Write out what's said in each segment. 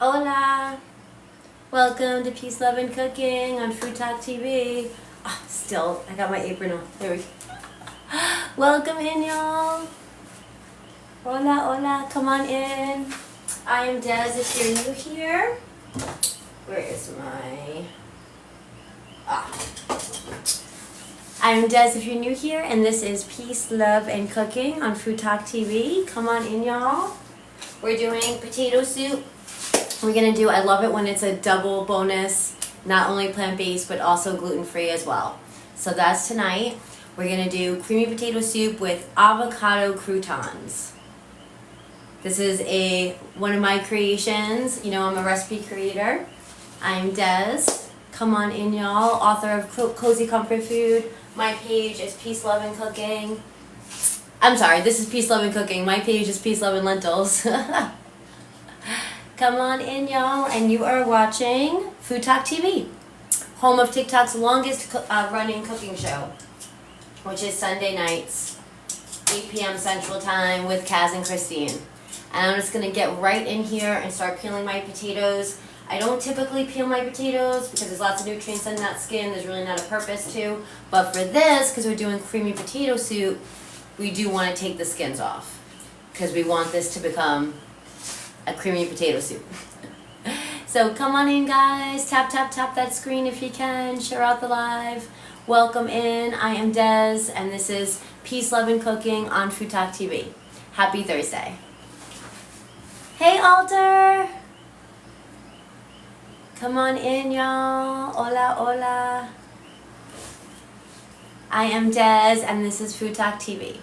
Hola! Welcome to Peace, Love, and Cooking on FoodTokTV. Oh, still, I got my apron on. There we go. Welcome in, y'all. Hola, hola. Come on in. I am Des if you're new here. Where is my... I'm Des if you're new here, and this is Peace, Love, and Cooking on FoodTokTV. Come on in, y'all. We're doing potato soup. We're going to do, I love it when it's a double bonus, not only plant-based, but also gluten-free as well. So that's tonight. We're going to do creamy potato soup with avocado croutons. This is one of my creations. You know, I'm a recipe creator. I'm Des. Come on in, y'all. Author of Cozy Comfort Food. My page is Peace, Love, and Cooking. I'm sorry, this is Peace, Love, and Cooking. My page is Peace, Love, and Lentils. Come on in, y'all, and you are watching FoodTokTV, home of TikTok's longest running cooking show, which is Sunday nights, 8 p.m. Central Time with Kaz and Christine. And I'm just going to get right in here and start peeling my potatoes. I don't typically peel my potatoes because there's lots of nutrients in that skin. There's really not a purpose to. But for this, because we're doing creamy potato soup, we do want to take the skins off because we want this to become a creamy potato soup. So come on in, guys. Tap, tap, tap that screen if you can. Share out the live. Welcome in. I am Des, and this is Peace, Love, and Cooking on FoodTokTV. Happy Thursday. Hey, Alter. Come on in, y'all. Hola, hola. I am Des, and this is FoodTokTV.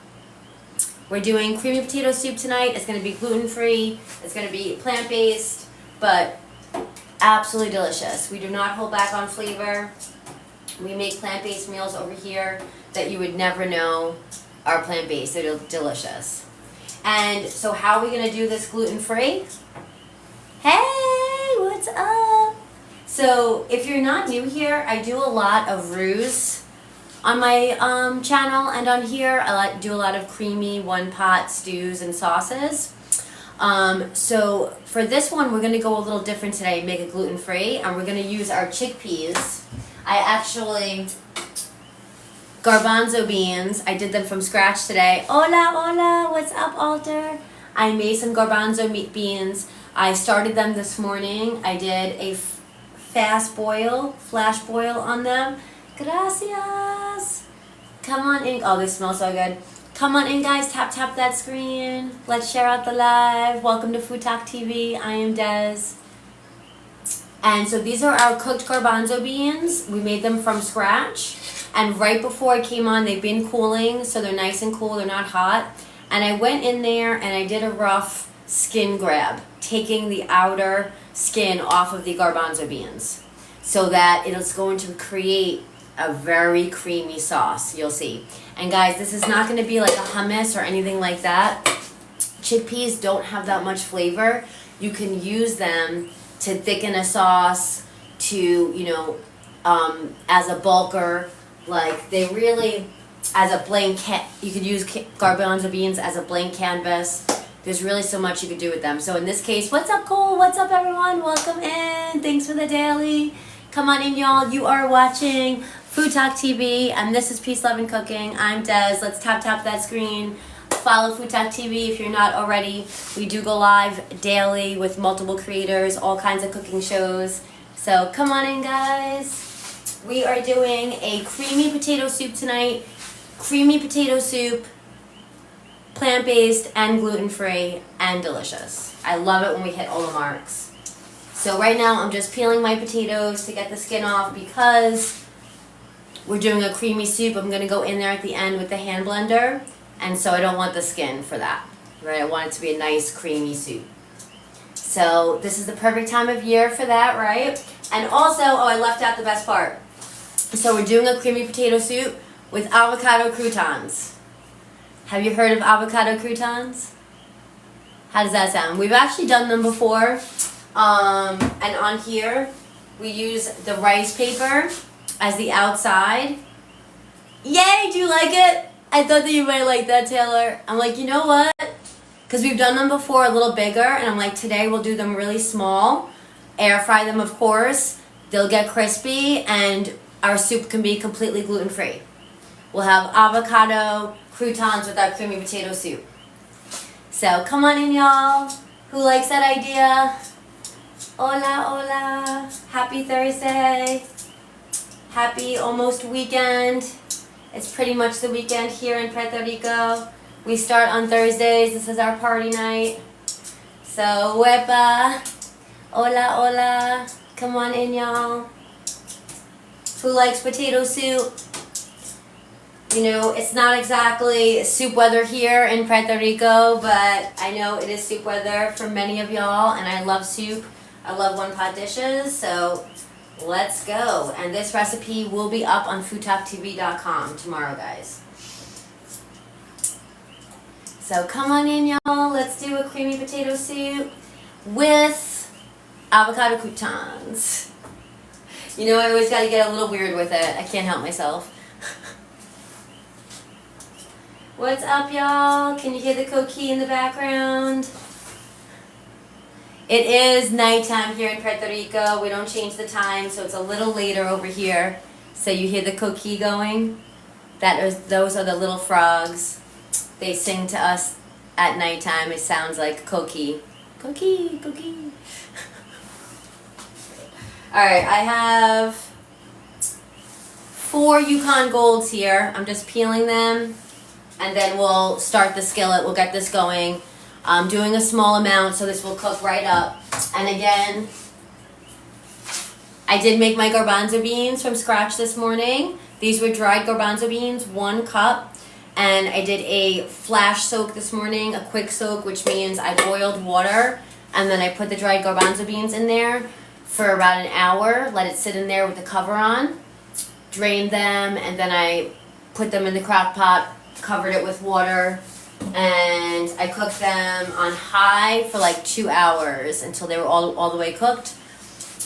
We're doing creamy potato soup tonight. It's going to be gluten-free. It's going to be plant-based, but absolutely delicious. We do not hold back on flavor. We make plant-based meals over here that you would never know are plant-based. They're delicious. And so how are we going to do this gluten-free? Hey, what's up? So if you're not new here, I do a lot of roux on my channel, and on here I do a lot of creamy one-pot stews and sauces. So for this one, we're going to go a little different today and make it gluten-free, and we're going to use our chickpeas. Garbanzo beans, I did them from scratch today. Hola, hola, what's up, Alter? I made some garbanzo beans. I started them this morning. I did a flash boil on them. Gracias. Come on in. Oh, they smell so good. Come on in, guys. Tap, tap that screen. Let's share out the live. Welcome to FoodTokTV. I am Des. And so these are our cooked garbanzo beans. We made them from scratch. And right before I came on, they've been cooling, so they're nice and cool. They're not hot. And I went in there and I did a rough skin grab, taking the outer skin off of the garbanzo beans so that it's going to create a very creamy sauce, you'll see. And guys, this is not going to be like a hummus or anything like that. Chickpeas don't have that much flavor. You can use them to thicken a sauce, to, you know, as a bulker. Like, they really, as a blank, you could use garbanzo beans as a blank canvas. There's really so much you could do with them. So in this case, what's up, Cole? What's up, everyone? Welcome in. Thanks for the daily. Come on in, y'all. You are watching FoodTokTV, and this is Peace, Love, and Cooking. I'm Des. Let's tap, tap that screen. Follow FoodTokTV if you're not already. We do go live daily with multiple creators, all kinds of cooking shows. So come on in, guys. We are doing a creamy potato soup tonight. Creamy potato soup, plant-based and gluten-free and delicious. I love it when we hit all the marks. So right now I'm just peeling my potatoes to get the skin off because we're doing a creamy soup. I'm going to go in there at the end with the hand blender, and so I don't want the skin for that. Right? I want it to be a nice creamy soup. So this is the perfect time of year for that, right? And also, oh, I left out the best part. So we're doing a creamy potato soup with avocado croutons. Have you heard of avocado croutons? How does that sound? We've actually done them before. And on here, we use the rice paper as the outside. Yay, do you like it? I thought that you might like that, Taylor. I'm like, you know what? Because we've done them before a little bigger, and I'm like, today we'll do them really small. air fry them, of course. They'll get crispy, and our soup can be completely gluten-free. We'll have avocado croutons with our creamy potato soup. So come on in, y'all. Who likes that idea? Hola, hola. Happy Thursday. Happy almost weekend. It's pretty much the weekend here in Puerto Rico. We start on Thursdays. This is our party night. So, huepa. Hola, hola. Come on in, y'all. Who likes potato soup? You know, it's not exactly soup weather here in Puerto Rico, but I know it is soup weather for many of y'all, and I love soup. I love one-pot dishes, so let's go. And this recipe will be up on FoodTokTV.com tomorrow, guys. So come on in, y'all. Let's do a creamy potato soup with avocado croutons. You know, I always got to get a little weird with it. I can't help myself. What's up, y'all? Can you hear the coquille in the background? It is nighttime here in Puerto Rico. We don't change the time, so it's a little later over here. So you hear the coquille going? Those are the little frogs. They sing to us at nighttime. It sounds like coquille. Coquille, coquille. Alright, I have 4 Yukon Golds here. I'm just peeling them, and then we'll start the skillet. We'll get this going. I'm doing a small amount, so this will cook right up. And again, I did make my garbanzo beans from scratch this morning. These were dried garbanzo beans, 1 cup. And I did a flash soak this morning, a quick soak, which means I boiled water, and then I put the dried garbanzo beans in there for about an hour, let it sit in there with the cover on, drained them, and then I put them in the crock pot, covered it with water, and I cooked them on high for like 2 hours until they were all the way cooked.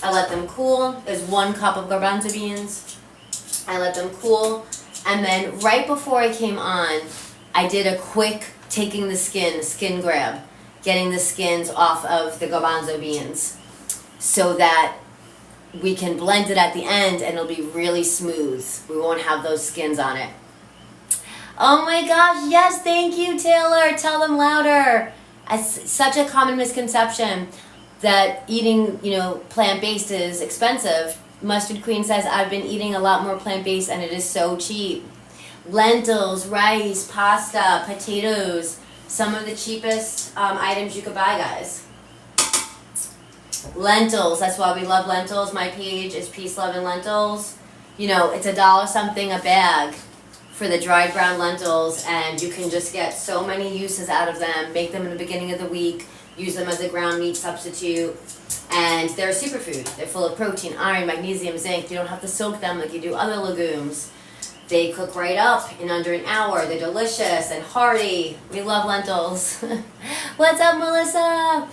I let them cool. There's 1 cup of garbanzo beans. I let them cool, and then right before I came on, I did a quick taking the skin grab, getting the skins off of the garbanzo beans so that we can blend it at the end and it'll be really smooth. We won't have those skins on it. Oh my gosh, yes, thank you, Taylor. Tell them louder. It's such a common misconception that eating, plant-based is expensive. Mustard Queen says, I've been eating a lot more plant-based and it is so cheap. Lentils, rice, pasta, potatoes, some of the cheapest items you could buy, guys. Lentils, that's why we love lentils. My page is Peace, Love, and Lentils. It's $1 something a bag for the dried brown lentils, and you can just get so many uses out of them. Make them in the beginning of the week, use them as a ground meat substitute, and they're a superfood. They're full of protein, iron, magnesium, zinc. You don't have to soak them like you do other legumes. They cook right up in under an hour. They're delicious and hearty. We love lentils. What's up, Melissa?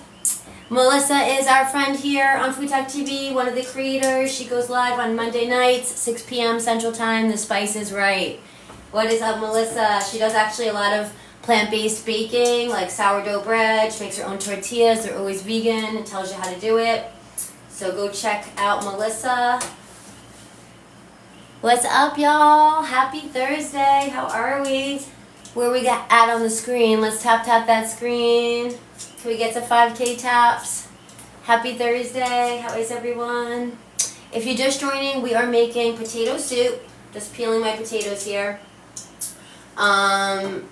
Melissa is our friend here on FoodTokTV, one of the creators. She goes live on Monday nights, 6 p.m. Central Time. The Spice is Right. What is up, Melissa? She does actually a lot of plant-based baking, like sourdough bread. She makes her own tortillas. They're always vegan and tells you how to do it. So go check out Melissa. What's up, y'all? Happy Thursday. How are we? Where we got at on the screen? Let's tap that screen. Can we get to 5K taps? Happy Thursday. How is everyone? If you're just joining, we are making potato soup. Just peeling my potatoes here. 4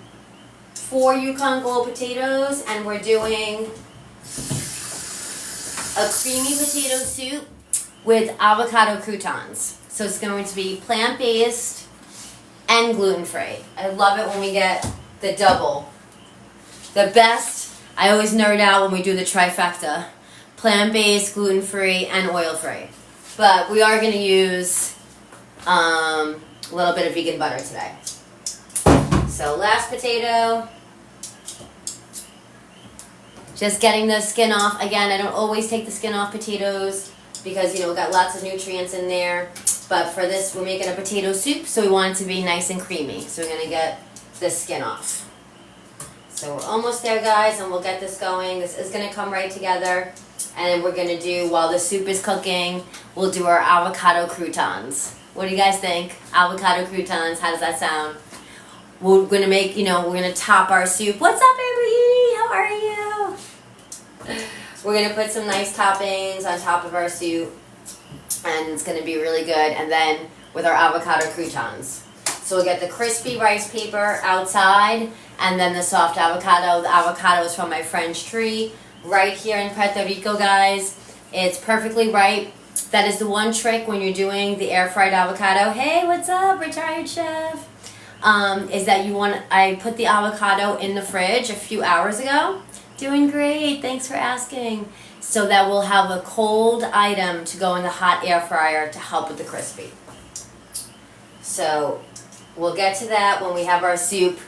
Yukon Gold potatoes, and we're doing a creamy potato soup with avocado croutons. So it's going to be plant-based and gluten-free. I love it when we get the double. The best, I always nerd out when we do the trifecta. Plant-based, gluten-free, and oil-free. But we are going to use a little bit of vegan butter today. So last potato. Just getting the skin off. Again, I don't always take the skin off potatoes because, we've got lots of nutrients in there. But for this, we're making a potato soup, so we want it to be nice and creamy. So we're going to get the skin off. So we're almost there, guys, and we'll get this going. This is going to come right together. And we're gonna do, while the soup is cooking, we'll do our avocado croutons. What do you guys think? Avocado croutons, how does that sound? We're gonna make, we're gonna top our soup. What's up, Amber? How are you? We're gonna put some nice toppings on top of our soup, and it's gonna be really good. And then with our avocado croutons. So we'll get the crispy rice paper outside, and then the soft avocado. The avocado is from my friend's tree right here in Puerto Rico, guys. It's perfectly ripe. That is the one trick when you're doing the air fried avocado. Hey, what's up, retired chef? Is that I put the avocado in the fridge a few hours ago. Doing great, thanks for asking. So that we'll have a cold item to go in the hot air fryer to help with the crispy. So we'll get to that when we have our soup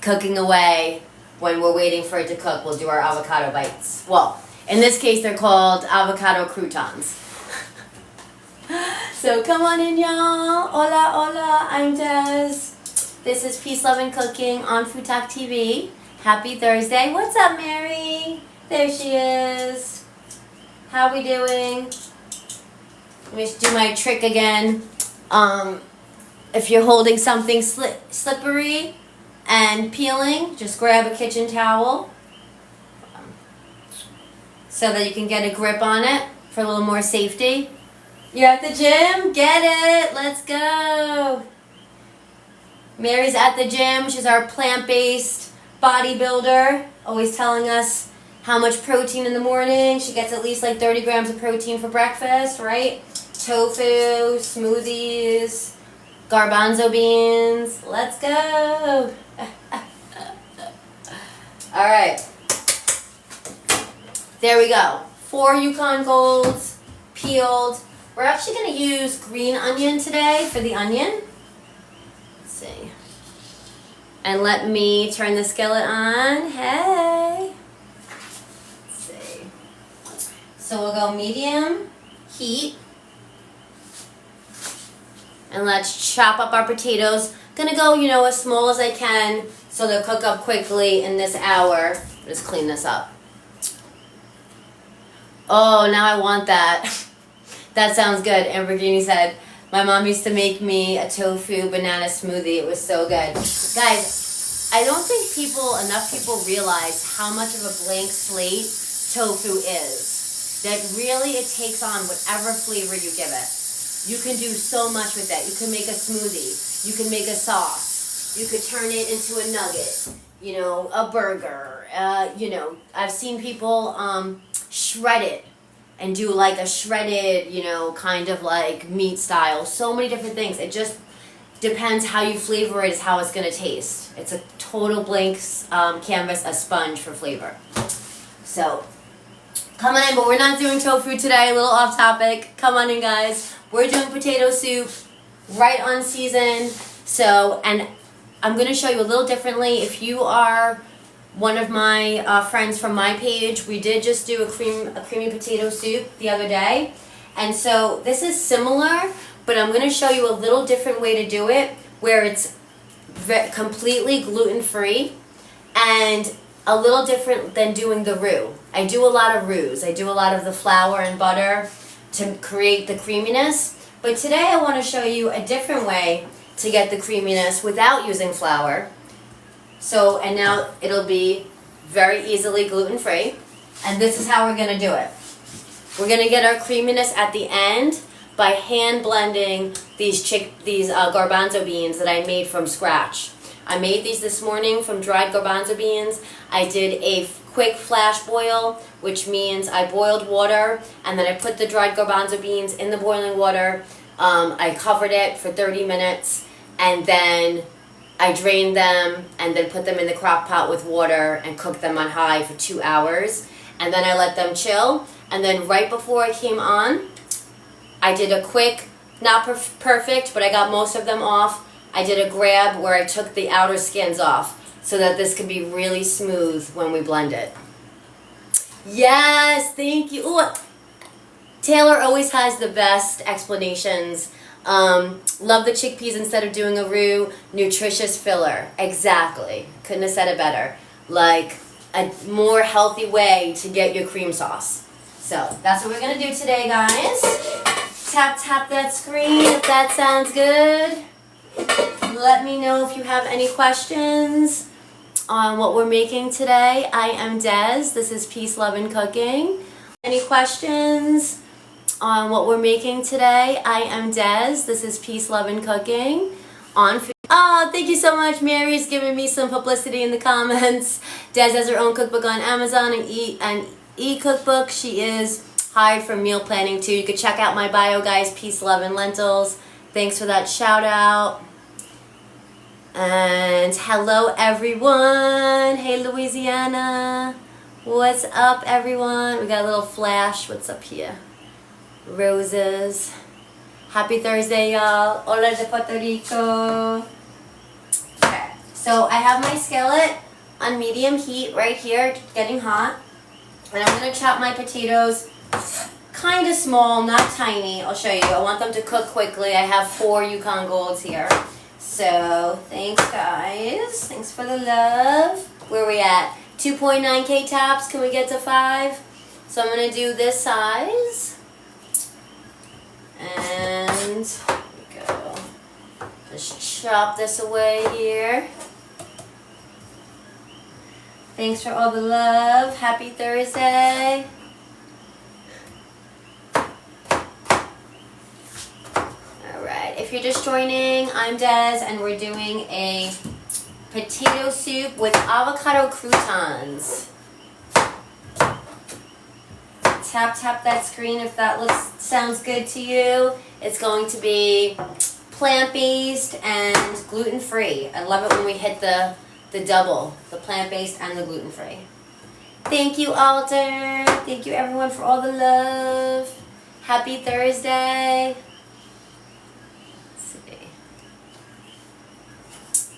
cooking away. When we're waiting for it to cook, we'll do our avocado bites. Well, in this case, they're called avocado croutons. So come on in, y'all. Hola, hola, I'm Des. This is Peace, Love, and Cooking on FoodTokTV. Happy Thursday. What's up, Mary? There she is. How we doing? Let me do my trick again. If you're holding something slippery and peeling, just grab a kitchen towel so that you can get a grip on it for a little more safety. You're at the gym? Get it! Let's go! Mary's at the gym. She's our plant-based bodybuilder, always telling us how much protein in the morning. She gets at least like 30 grams of protein for breakfast, right? Tofu, smoothies, garbanzo beans. Let's go! All right. There we go. 4 Yukon Golds, peeled. We're actually going to use green onion today for the onion. Let's see. And let me turn the skillet on. Hey. Let's see. So we'll go medium heat. And let's chop up our potatoes. Gonna go, as small as I can so they'll cook up quickly in this hour. Just clean this up. Oh, now I want that. That sounds good. Ambergini said, my mom used to make me a tofu banana smoothie. It was so good. Guys, I don't think enough people realize how much of a blank slate tofu is. That really it takes on whatever flavor you give it. You can do so much with it. You can make a smoothie. You can make a sauce. You could turn it into a nugget. A burger. I've seen people shred it and do like a shredded, kind of like meat style. So many different things. It just depends how you flavor it is how it's going to taste. It's a total blank canvas, a sponge for flavor. So, come on in, but we're not doing tofu today. A little off topic. Come on in, guys. We're doing potato soup, right on season. So, and I'm going to show you a little differently. If you are one of my friends from my page, we did just do a creamy potato soup the other day. And so this is similar, but I'm going to show you a little different way to do it where it's completely gluten-free and a little different than doing the roux. I do a lot of roux. I do a lot of the flour and butter to create the creaminess. But today I want to show you a different way to get the creaminess without using flour. So, and now it'll be very easily gluten-free. And this is how we're going to do it. We're going to get our creaminess at the end by hand blending these garbanzo beans that I made from scratch. I made these this morning from dried garbanzo beans. I did a quick flash boil, which means I boiled water and then I put the dried garbanzo beans in the boiling water. I covered it for 30 minutes and then I drained them and then put them in the crock pot with water and cooked them on high for 2 hours. And then I let them chill. And then right before I came on, I did a quick, not perfect, but I got most of them off. I did a grab where I took the outer skins off so that this can be really smooth when we blend it. Yes, thank you. Ooh, Taylor always has the best explanations. Love the chickpeas instead of doing a roux. Nutritious filler. Exactly. Couldn't have said it better. Like a more healthy way to get your cream sauce. So that's what we're gonna do today, guys. Tap that screen if that sounds good. Let me know if you have any questions on what we're making today. I am Des. This is Peace, Love, and Cooking. Any questions on what we're making today? I am Des. This is Peace, Love, and Cooking on food. Oh, thank you so much. Mary's giving me some publicity in the comments. Des has her own cookbook on Amazon and e-cookbook. She is hired for meal planning too. You could check out my bio, guys. Peace, Love, and Lentils. Thanks for that shout out. And hello, everyone. Hey, Louisiana. What's up, everyone? We got a little flash. What's up here? Roses. Happy Thursday, y'all. Hola de Puerto Rico. Okay, so I have my skillet on medium heat right here, getting hot. And I'm going to chop my potatoes kind of small, not tiny. I'll show you. I want them to cook quickly. I have 4 Yukon Golds here. So, thanks, guys. Thanks for the love. Where are we at? 2.9K taps. Can we get to 5? So, I'm going to do this size. And here we go. Just chop this away here. Thanks for all the love. Happy Thursday. Alright, if you're just joining, I'm Des and we're doing a potato soup with avocado croutons. Tap that screen if that sounds good to you. It's going to be plant-based and gluten-free. I love it when we hit the double, the plant-based and the gluten-free. Thank you, Alter. Thank you, everyone, for all the love. Happy Thursday. Let's see.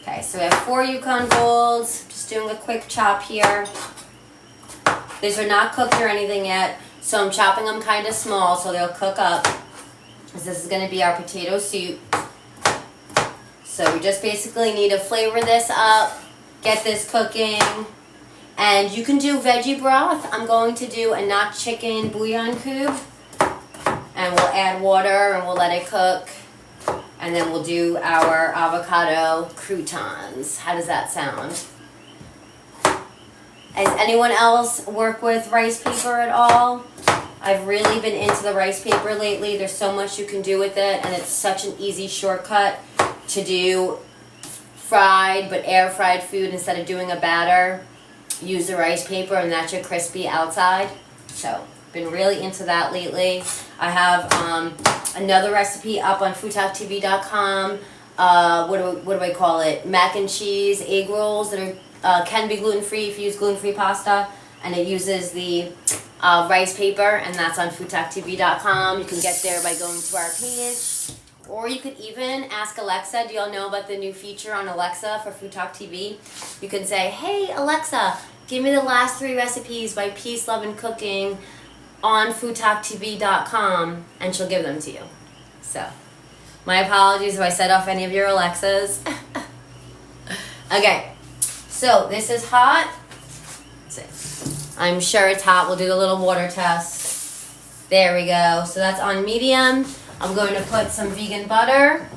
Okay, so we have 4 Yukon Golds. Just doing a quick chop here. These are not cooked or anything yet. So I'm chopping them kind of small so they'll cook up. Because this is going to be our potato soup. So we just basically need to flavor this up, get this cooking. And you can do veggie broth. I'm going to do a not chicken bouillon cube. And we'll add water and we'll let it cook. And then we'll do our avocado croutons. How does that sound? Has anyone else work with rice paper at all? I've really been into the rice paper lately. There's so much you can do with it, and it's such an easy shortcut to do fried but air fried food instead of doing a batter. Use the rice paper, and that's your crispy outside. So, been really into that lately. I have another recipe up on FoodTokTV.com. What do I call it? Mac and cheese egg rolls that are can be gluten-free if you use gluten-free pasta, and it uses the rice paper, and that's on FoodTokTV.com. You can get there by going to our page, or you could even ask Alexa. Do y'all know about the new feature on Alexa for FoodTokTV? You can say, hey Alexa, give me the last 3 recipes by Peace, Love, and Cooking on FoodTokTV.com, and she'll give them to you. So, my apologies if I set off any of your Alexas. Okay. So, this is hot. I'm sure it's hot. We'll do the little water test. There we go. So, that's on medium. I'm going to put some vegan butter.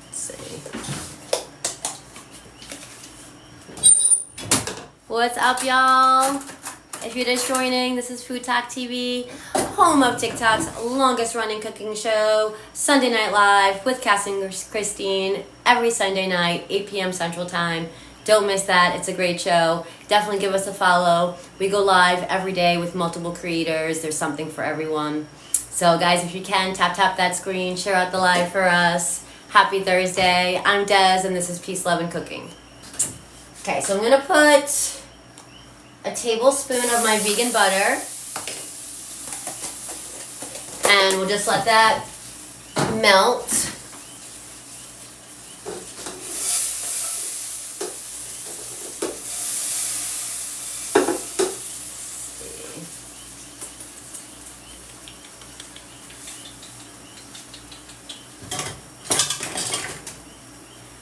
Let's see. What's up, y'all? If you're just joining, this is FoodTokTV, home of TikTok's longest running cooking show, Sunday Night Live with Cass and Christine, every Sunday night, 8 p.m. Central Time. Don't miss that. It's a great show. Definitely give us a follow. We go live every day with multiple creators. There's something for everyone. So, guys, if you can, tap that screen. Share out the live for us. Happy Thursday. I'm Des, and this is Peace, Love, and Cooking. Okay, so I'm going to put a tablespoon of my vegan butter. And we'll just let that melt.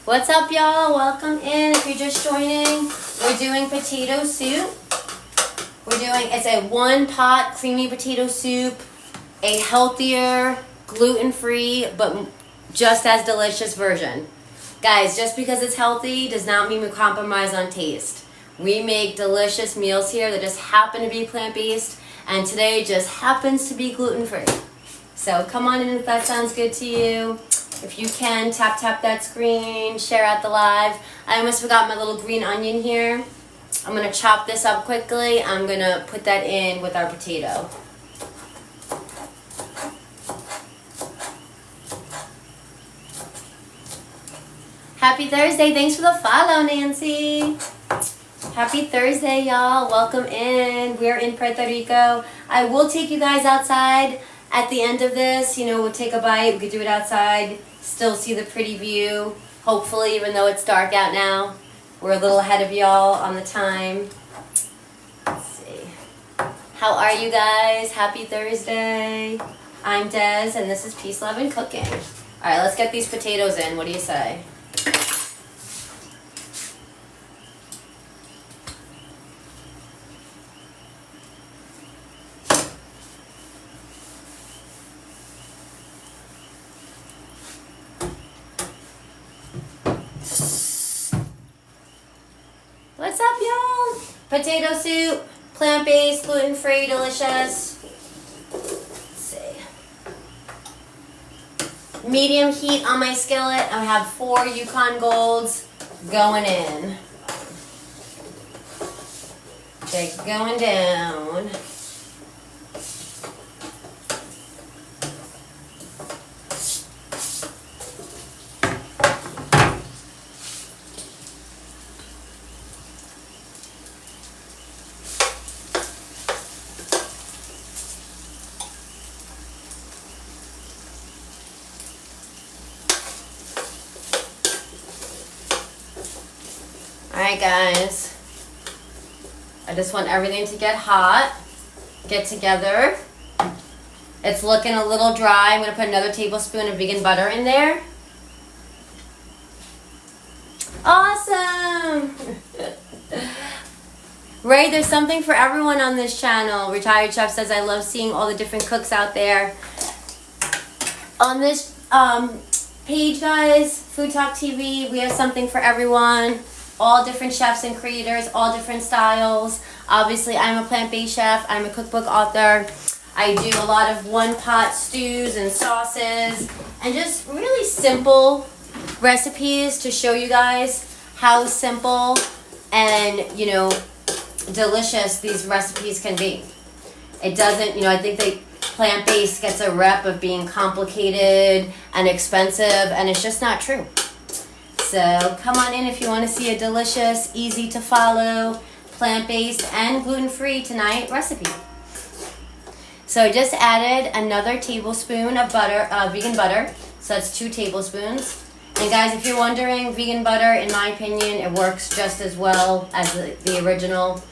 What's up, y'all? Welcome in. If you're just joining, we're doing potato soup. We're doing, it's a 1-pot creamy potato soup, a healthier, gluten-free, but just as delicious version. Guys, just because it's healthy does not mean we compromise on taste. We make delicious meals here that just happen to be plant-based, and today just happens to be gluten-free. So come on in if that sounds good to you. If you can, tap that screen, share out the live. I almost forgot my little green onion here. I'm going to chop this up quickly. I'm going to put that in with our potato. Happy Thursday. Thanks for the follow, Nancy. Happy Thursday, y'all. Welcome in. We're in Puerto Rico. I will take you guys outside at the end of this. You know, we'll take a bite. We could do it outside. Still see the pretty view. Hopefully, even though it's dark out now. We're a little ahead of y'all on the time. Let's see. How are you guys? Happy Thursday. I'm Des, and this is Peace, Love, and Cooking. All right, let's get these potatoes in. What do you say? What's up, y'all? Potato soup, plant-based, gluten-free, delicious. Let's see. Medium heat on my skillet. I have 4 Yukon Golds going in. They're going down. Alright guys, I just want everything to get hot, get together. It's looking a little dry. I'm going to put another tablespoon of vegan butter in there. Awesome! Ray, there's something for everyone on this channel. Retired Chef says, I love seeing all the different cooks out there. On this page, guys, FoodTokTV, we have something for everyone. All different chefs and creators, all different styles. Obviously, I'm a plant-based chef. I'm a cookbook author. I do a lot of 1-pot stews and sauces and just really simple recipes to show you guys how simple and, you know, delicious these recipes can be. It doesn't, you know, I think they plant-based gets a rep of being complicated and expensive, and it's just not true. So come on in if you want to see a delicious, easy to follow, plant-based and gluten-free tonight recipe. So I just added another tablespoon of butter, vegan butter. So that's 2 tablespoons. And guys, if you're wondering, vegan butter, in my opinion, it works just as well as the original.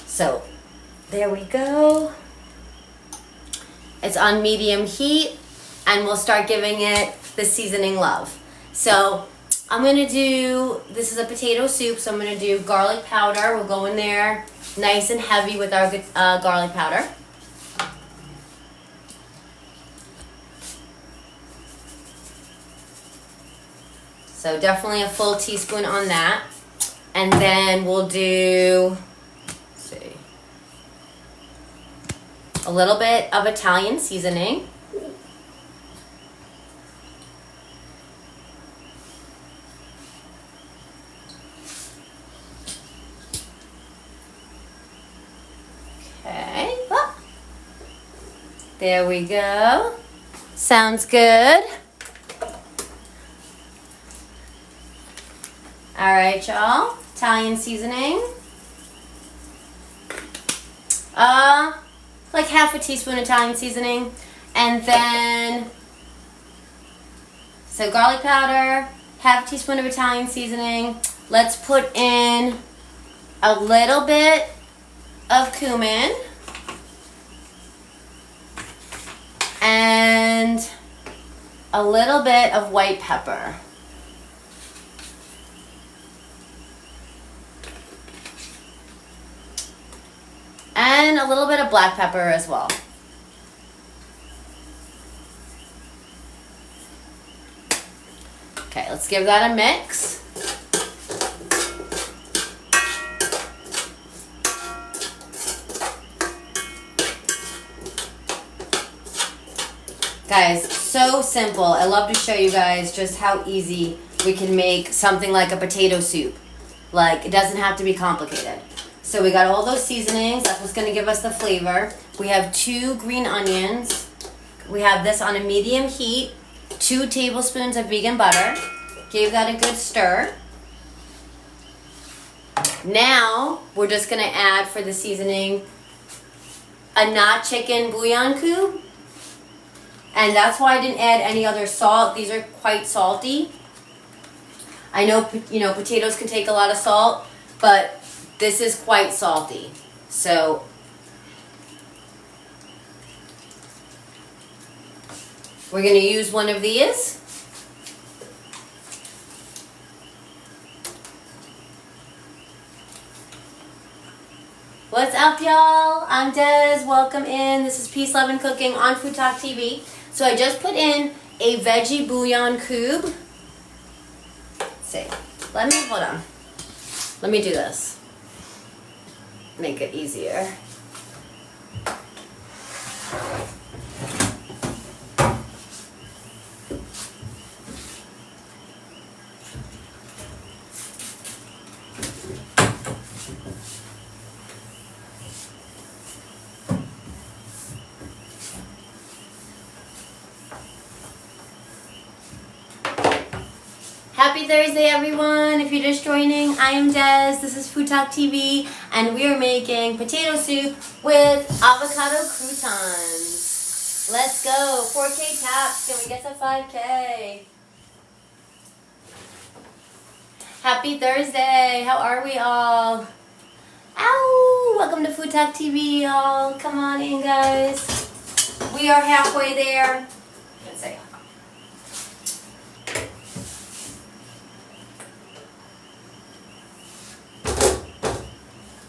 So there we go. It's on medium heat, and we'll start giving it the seasoning love. So I'm going to do, this is a potato soup, so I'm going to do garlic powder. We'll go in there nice and heavy with our garlic powder. So definitely a full teaspoon on that. And then we'll do, let's see, a little bit of Italian seasoning. Okay, oh, there we go. Sounds good. All right, y'all. Italian seasoning. Like half a teaspoon Italian seasoning. And then, so garlic powder, half a teaspoon of Italian seasoning. Let's put in a little bit of cumin. And a little bit of white pepper. And a little bit of black pepper as well. Okay, let's give that a mix. Guys, so simple. I love to show you guys just how easy we can make something like a potato soup. Like, it doesn't have to be complicated. So we got all those seasonings. That's what's going to give us the flavor. We have 2 green onions. We have this on a medium heat. 2 tablespoons of vegan butter. Gave that a good stir. Now, we're just going to add for the seasoning a not chicken bouillon cube. And that's why I didn't add any other salt. These are quite salty. I know, potatoes can take a lot of salt, but this is quite salty. So, we're going to use one of these. What's up, y'all? I'm Des. Welcome in. This is Peace, Love, and Cooking on FoodTokTV. So I just put in a veggie bouillon cube. Let's see. Hold on. Let me do this. Make it easier. Happy Thursday, everyone. If you're just joining, I am Des. This is FoodTokTV, and we are making potato soup with avocado croutons. Let's go. 4K taps. Can we get to 5K? Happy Thursday. How are we all? Ow! Welcome to FoodTokTV, y'all. Come on in, guys. We are halfway there. Let's say.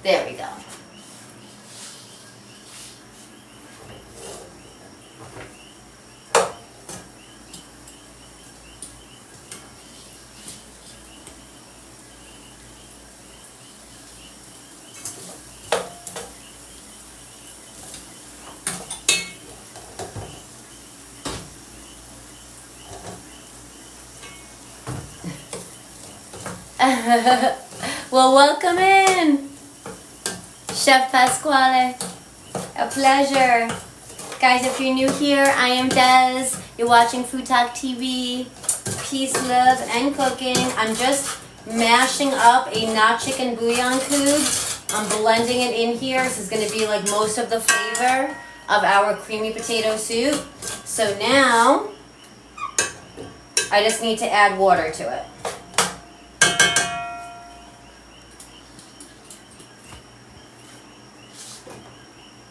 There we go. Well, welcome in. Chef Pasquale, a pleasure. Guys, if you're new here, I am Des. You're watching FoodTokTV, Peace, Love, and Cooking. I'm just mashing up a not chicken bouillon cube. I'm blending it in here. This is going to be like most of the flavor of our creamy potato soup. So now, I just need to add water to it.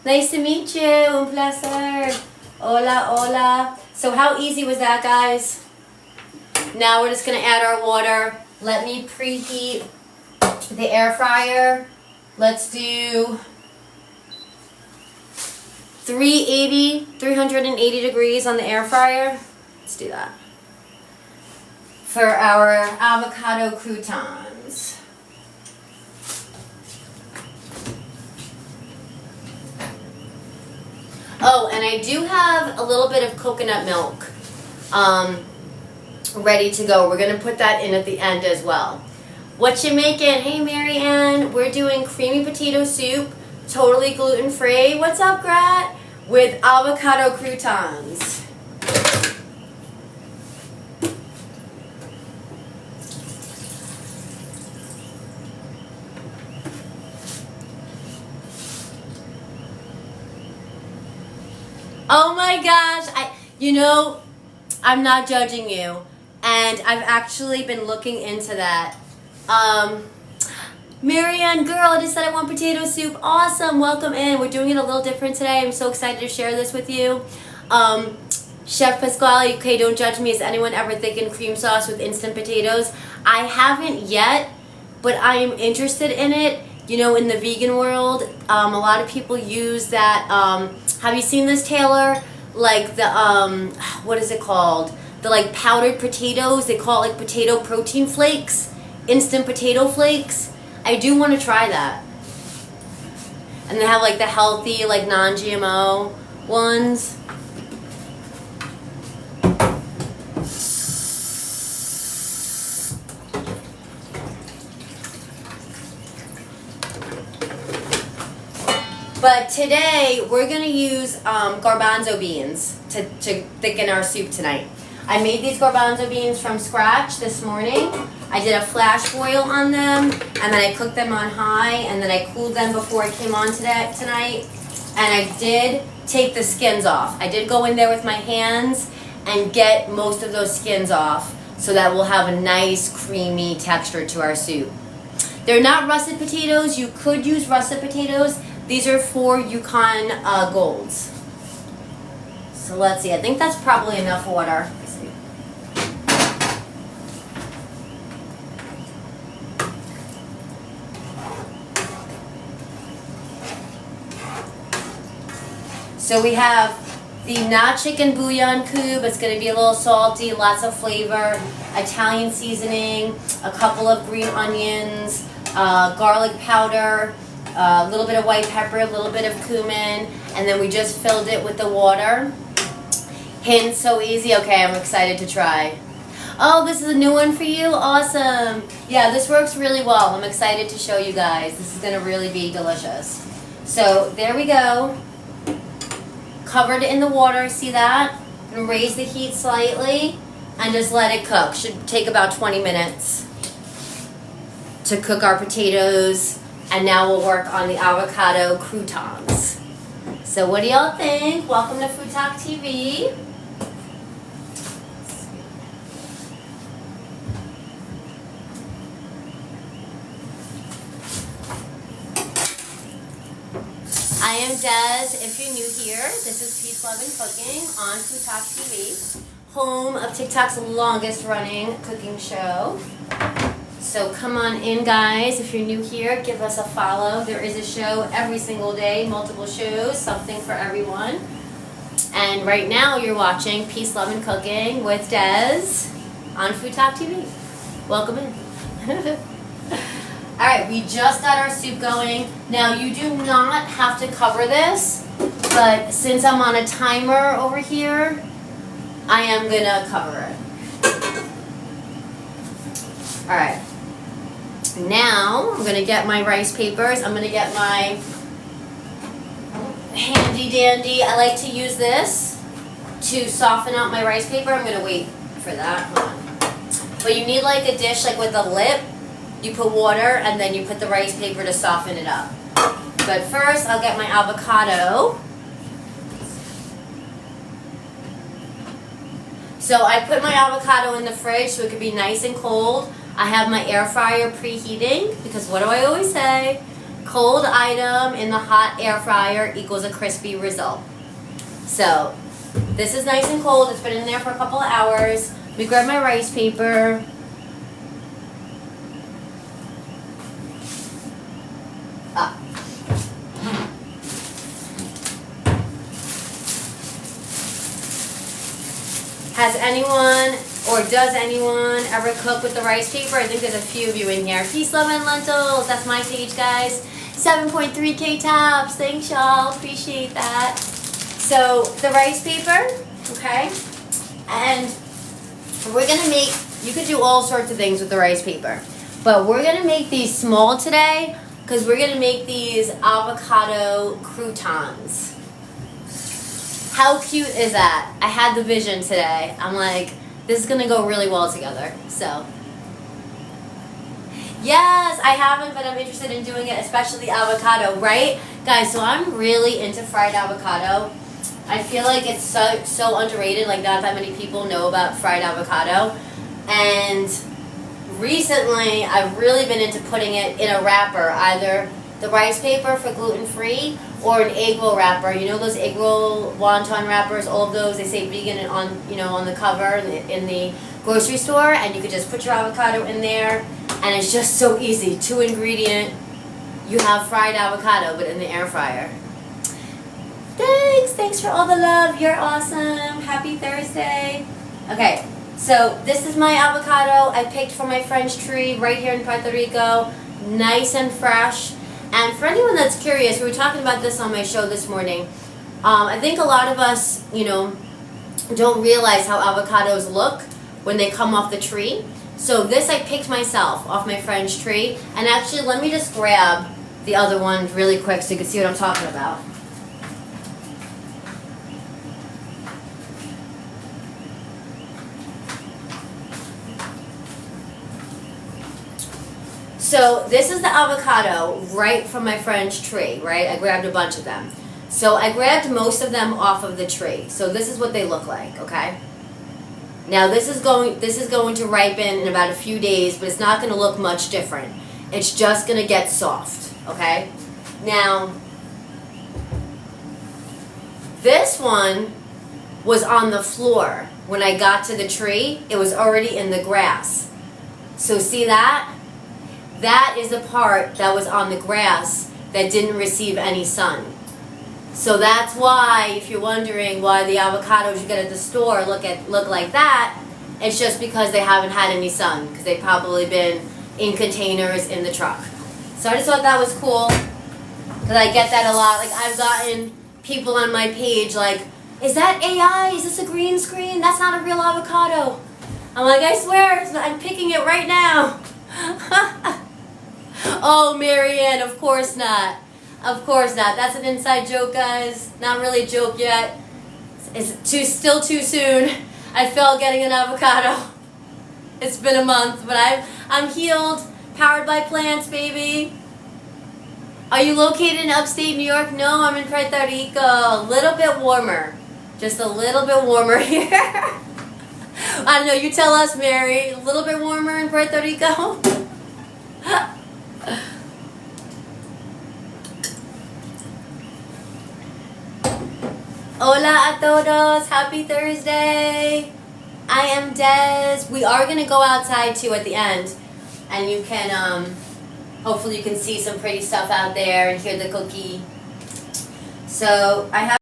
Nice to meet you. Un placer. Hola, hola. So how easy was that, guys? Now we're just going to add our water. Let me preheat the air fryer. Let's do 380 degrees on the air fryer. Let's do that. For our avocado croutons. Oh, and I do have a little bit of coconut milk ready to go. We're going to put that in at the end as well. What you making? Hey, Marianne. We're doing creamy potato soup, totally gluten-free. What's up, Grat? With avocado croutons. Oh my gosh, I'm not judging you, and I've actually been looking into that. Marianne, girl, I just said I want potato soup. Awesome, welcome in. We're doing it a little different today. I'm so excited to share this with you. Chef Pasquale, okay, don't judge me. Has anyone ever thickened cream sauce with instant potatoes? I haven't yet, but I am interested in it. You know, in the vegan world, a lot of people use that, have you seen this, Taylor? Like the, what is it called? The like powdered potatoes, they call it like potato protein flakes, instant potato flakes. I do want to try that. And they have like the healthy, like non-GMO ones. But today we're gonna use garbanzo beans to thicken our soup tonight. I made these garbanzo beans from scratch this morning. I did a flash boil on them, and then I cooked them on high, and then I cooled them before I came on tonight. And I did take the skins off. I did go in there with my hands and get most of those skins off so that we'll have a nice creamy texture to our soup. They're not russet potatoes. You could use russet potatoes. These are 4 Yukon Golds. So let's see. I think that's probably enough water. Let's see. So we have the not chicken bouillon cube. It's going to be a little salty, lots of flavor, Italian seasoning, a couple of green onions, garlic powder, a little bit of white pepper, a little bit of cumin, and then we just filled it with the water. Hint, so easy. Okay, I'm excited to try. Oh, this is a new one for you? Awesome. Yeah, this works really well. I'm excited to show you guys. This is going to really be delicious. So there we go. Covered in the water, see that? And raise the heat slightly and just let it cook. Should take about 20 minutes to cook our potatoes. And now we'll work on the avocado croutons. So what do y'all think? Welcome to FoodTokTV. I am Des. If you're new here, this is Peace, Love, and Cooking on FoodTokTV, home of TikTok's longest running cooking show. So come on in, guys. If you're new here, give us a follow. There is a show every single day, multiple shows, something for everyone. And right now you're watching Peace, Love, and Cooking with Des on FoodTokTV. Welcome in. All right, we just got our soup going. Now you do not have to cover this, but since I'm on a timer over here, I am gonna cover it. All right. Now, I'm going to get my rice papers. I'm going to get my handy dandy. I like to use this to soften out my rice paper. I'm going to wait for that. Hold on. But you need like a dish like with a lip. You put water and then you put the rice paper to soften it up. But first, I'll get my avocado. So I put my avocado in the fridge so it could be nice and cold. I have my air fryer preheating because what do I always say? Cold item in the hot air fryer equals a crispy result. So this is nice and cold. It's been in there for a couple of hours. Let me grab my rice paper. Has anyone or does anyone ever cook with the rice paper? I think there's a few of you in here. Peace, Love, and Lentils. That's my page, guys. 7.3K taps. Thanks, y'all. Appreciate that. So the rice paper, okay? And we're going to make, you could do all sorts of things with the rice paper. But we're going to make these small today because we're going to make these avocado croutons. How cute is that? I had the vision today. I'm like, this is going to go really well together. So, yes, I haven't, but I'm interested in doing it, especially the avocado, right? Guys, so I'm really into fried avocado. I feel like it's so underrated. Like, not that many people know about fried avocado. And recently, I've really been into putting it in a wrapper, either the rice paper for gluten-free or an egg roll wrapper. You know those egg roll wonton wrappers, all of those, they say vegan on the cover in the grocery store, and you could just put your avocado in there, and it's just so easy. 2 ingredient, you have fried avocado, but in the air fryer. Thanks for all the love. You're awesome. Happy Thursday. Okay, so this is my avocado I picked from my French tree right here in Puerto Rico. Nice and fresh. And for anyone that's curious, we were talking about this on my show this morning. I think a lot of us, don't realize how avocados look when they come off the tree. So this I picked myself off my French tree. And actually, let me just grab the other one really quick so you can see what I'm talking about. So this is the avocado right from my French tree, right? I grabbed a bunch of them. So I grabbed most of them off of the tree. So this is what they look like, okay? Now this is going to ripen in about a few days, but it's not going to look much different. It's just going to get soft, okay? Now, this one was on the floor. When I got to the tree, it was already in the grass. So see that? That is the part that was on the grass that didn't receive any sun. So that's why, if you're wondering why the avocados you get at the store look like that, it's just because they haven't had any sun, because they've probably been in containers in the truck. So I just thought that was cool, because I get that a lot. Like, I've gotten people on my page like, is that AI? Is this a green screen? That's not a real avocado. I'm like, I swear, I'm picking it right now. Oh, Marianne, of course not. Of course not. That's an inside joke, guys. Not really a joke yet. It's still too soon. I felt getting an avocado. It's been a month, but I'm healed. Powered by plants, baby. Are you located in upstate New York? No, I'm in Puerto Rico. A little bit warmer. Just a little bit warmer here. I don't know. You tell us, Mary. A little bit warmer in Puerto Rico? Hola a todos, happy Thursday. I am Des. We are going to go outside too at the end, and you can, hopefully you can see some pretty stuff out there and hear the cookie. So I have,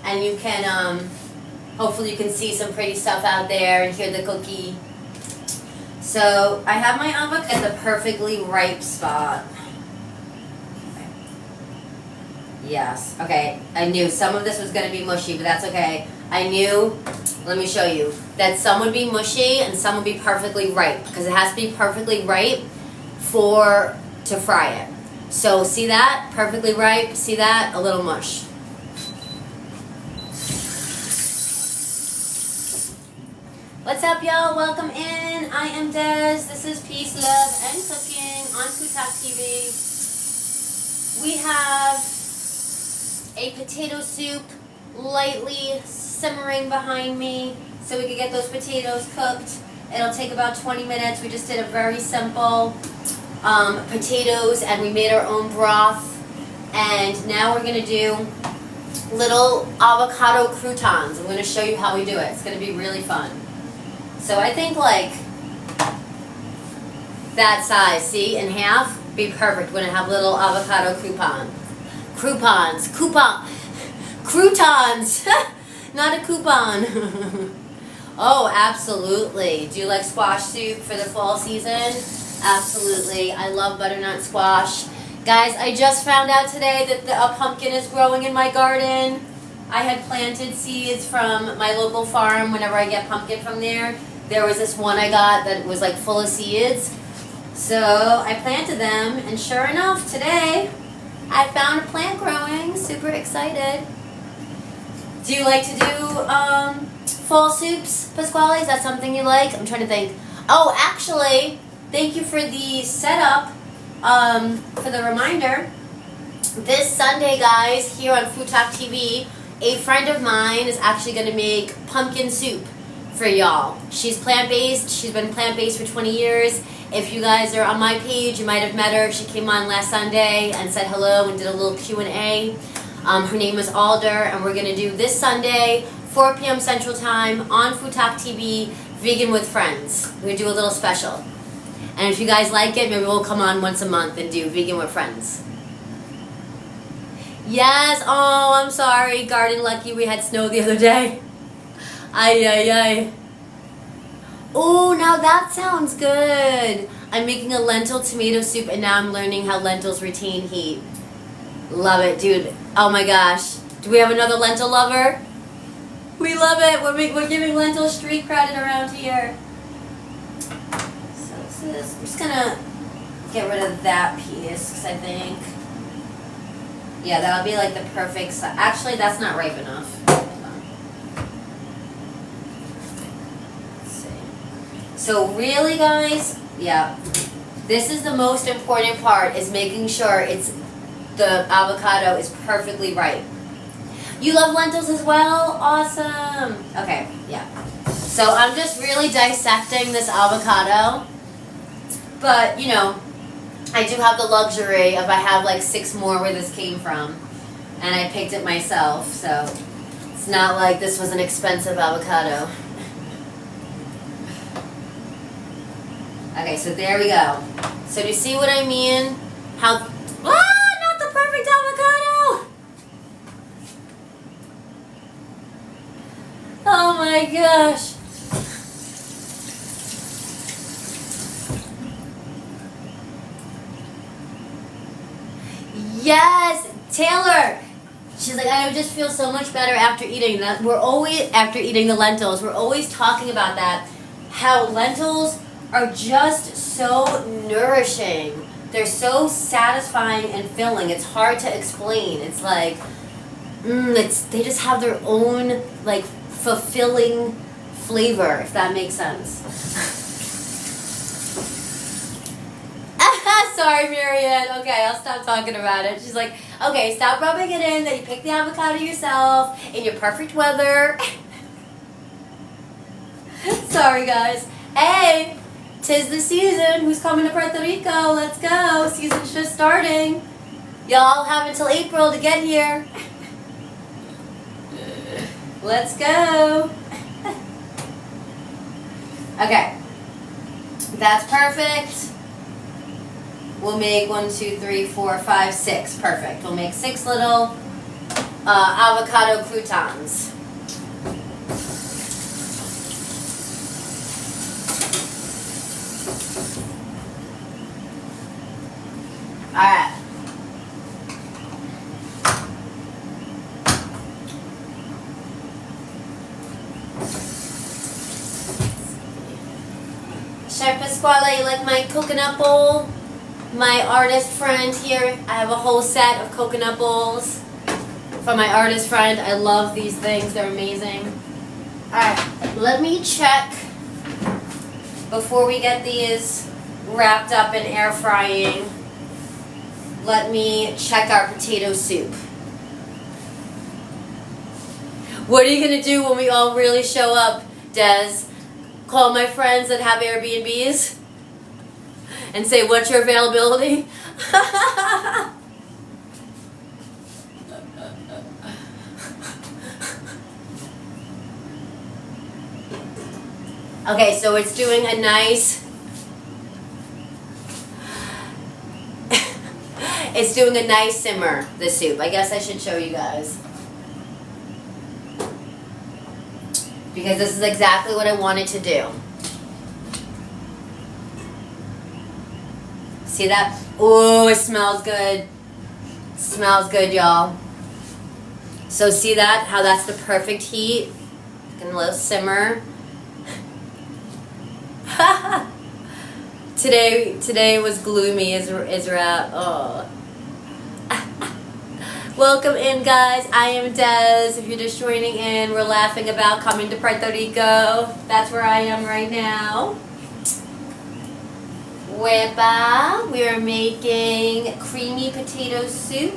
and you can, hopefully you can see some pretty stuff out there and hear the cookie. So I have my avocado at the perfectly ripe spot. Yes, okay, I knew some of this was going to be mushy, but that's okay. I knew, let me show you, that some would be mushy and some would be perfectly ripe, because it has to be perfectly ripe to fry it. So see that? Perfectly ripe, see that? A little mush. What's up, y'all? Welcome in. I am Des. This is Peace, Love, and Cooking on FoodTokTV. We have a potato soup lightly simmering behind me so we can get those potatoes cooked. It'll take about 20 minutes. We just did a very simple potatoes, and we made our own broth. And now we're going to do little avocado croutons. I'm going to show you how we do it. It's going to be really fun. So I think like that size, see, in half, be perfect. We're going to have little avocado croutons, not a coupon. Oh, absolutely. Do you like squash soup for the fall season? Absolutely. I love butternut squash. Guys, I just found out today that a pumpkin is growing in my garden. I had planted seeds from my local farm whenever I get pumpkin from there. There was this one I got that was like full of seeds. So I planted them, and sure enough, today I found a plant growing. Super excited. Do you like to do fall soups, Pasquale? Is that something you like? I'm trying to think. Oh, actually, thank you for the setup, for the reminder. This Sunday, guys, here on FoodTokTV, a friend of mine is actually going to make pumpkin soup for y'all. She's plant-based. She's been plant-based for 20 years. If you guys are on my page, you might have met her. She came on last Sunday and said hello and did a little Q&A. Her name is Alder, and we're going to do this Sunday, 4 p.m. Central Time on FoodTokTV, Vegan with Friends. We're going to do a little special. And if you guys like it, maybe we'll come on once a month and do Vegan with Friends. Yes, oh, I'm sorry, Garden Lucky, we had snow the other day. Ay, ay, ay. Oh, now that sounds good. I'm making a lentil tomato soup, and now I'm learning how lentils retain heat. Love it, dude. Oh my gosh. Do we have another lentil lover? We love it. We're giving lentil street credit around here. So this, I'm just gonna get rid of that piece, because I think, yeah, that would be like the perfect size. Actually, that's not ripe enough. Let's see. So really, guys, yeah, this is the most important part, is making sure the avocado is perfectly ripe. You love lentils as well? Awesome. Okay, yeah. So I'm just really dissecting this avocado. But, you know, I do have the luxury of I have like 6 more where this came from. And I picked it myself, so it's not like this was an expensive avocado. Okay, so there we go. So do you see what I mean? How... Ah, not the perfect avocado! Oh my gosh. Yes, Taylor. She's like, I just feel so much better after eating that. We're always, after eating the lentils, we're always talking about that. How lentils are just so nourishing. They're so satisfying and filling. It's hard to explain. It's like, they just have their own, like, fulfilling flavor, if that makes sense. Sorry, Marianne. Okay, I'll stop talking about it. She's like, okay, stop rubbing it in that you picked the avocado yourself in your perfect weather. Sorry, guys. Hey, 'tis the season. Who's coming to Puerto Rico? Let's go. Season's just starting. Y'all have until April to get here. Let's go. Okay. That's perfect. We'll make 1, 2, 3, 4, 5, 6. Perfect. We'll make 6 little avocado croutons. Alright. Chef Pasquale, you like my coconut bowl? My artist friend here, I have a whole set of coconut bowls from my artist friend. I love these things, they're amazing. Alright, let me check before we get these wrapped up in air frying. Let me check our potato soup. What are you going to do when we all really show up, Des? Call my friends that have Airbnbs? And say, what's your availability? Okay, so it's doing a nice... it's doing a nice simmer, the soup. I guess I should show you guys. Because this is exactly what I wanted to do. See that? Oh, it smells good. It smells good, y'all. So see that? How that's the perfect heat? Getting a little simmer. Today was gloomy, Israel. Oh. Welcome in, guys. I am Des. If you're just joining in, we're laughing about coming to Puerto Rico. That's where I am right now. Wepa, we are making creamy potato soup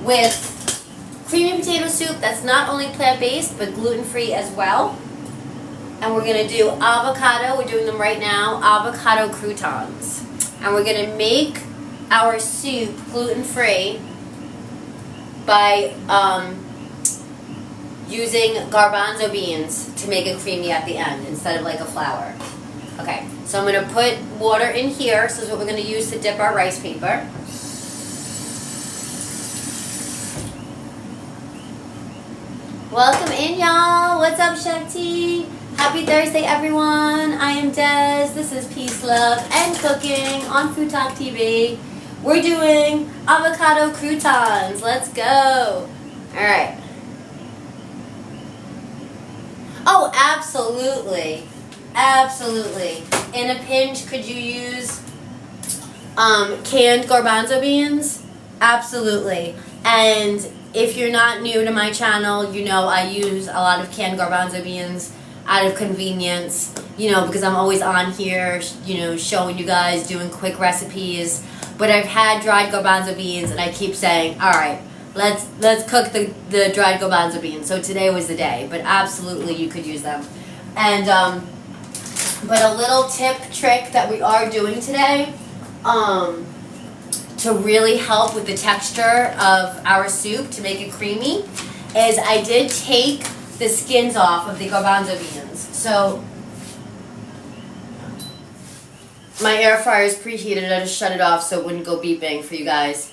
with creamy potato soup that's not only plant-based but gluten-free as well. And we're going to do avocado, we're doing them right now, avocado croutons. And we're going to make our soup gluten-free by using garbanzo beans to make it creamy at the end instead of like a flour. Okay, so I'm gonna put water in here. So this is what we're gonna use to dip our rice paper. Welcome in, y'all. What's up, Chef T? Happy Thursday, everyone. I am Des. This is Peace, Love, and Cooking on FoodTokTV. We're doing avocado croutons. Let's go. All right. Oh, absolutely. Absolutely. In a pinch, could you use canned garbanzo beans? Absolutely. And if you're not new to my channel, you know I use a lot of canned garbanzo beans out of convenience, you know, because I'm always on here, you know, showing you guys, doing quick recipes. But I've had dried garbanzo beans, and I keep saying, all right, let's cook the dried garbanzo beans. So today was the day, but absolutely you could use them. And but a little trick that we are doing today, to really help with the texture of our soup to make it creamy, is I did take the skins off of the garbanzo beans. So my air fryer is preheated. I just shut it off so it wouldn't go beeping for you guys.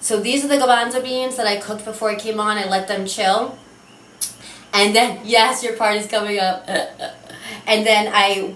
So these are the garbanzo beans that I cooked before I came on. I let them chill. And then, yes, your part is coming up. And then I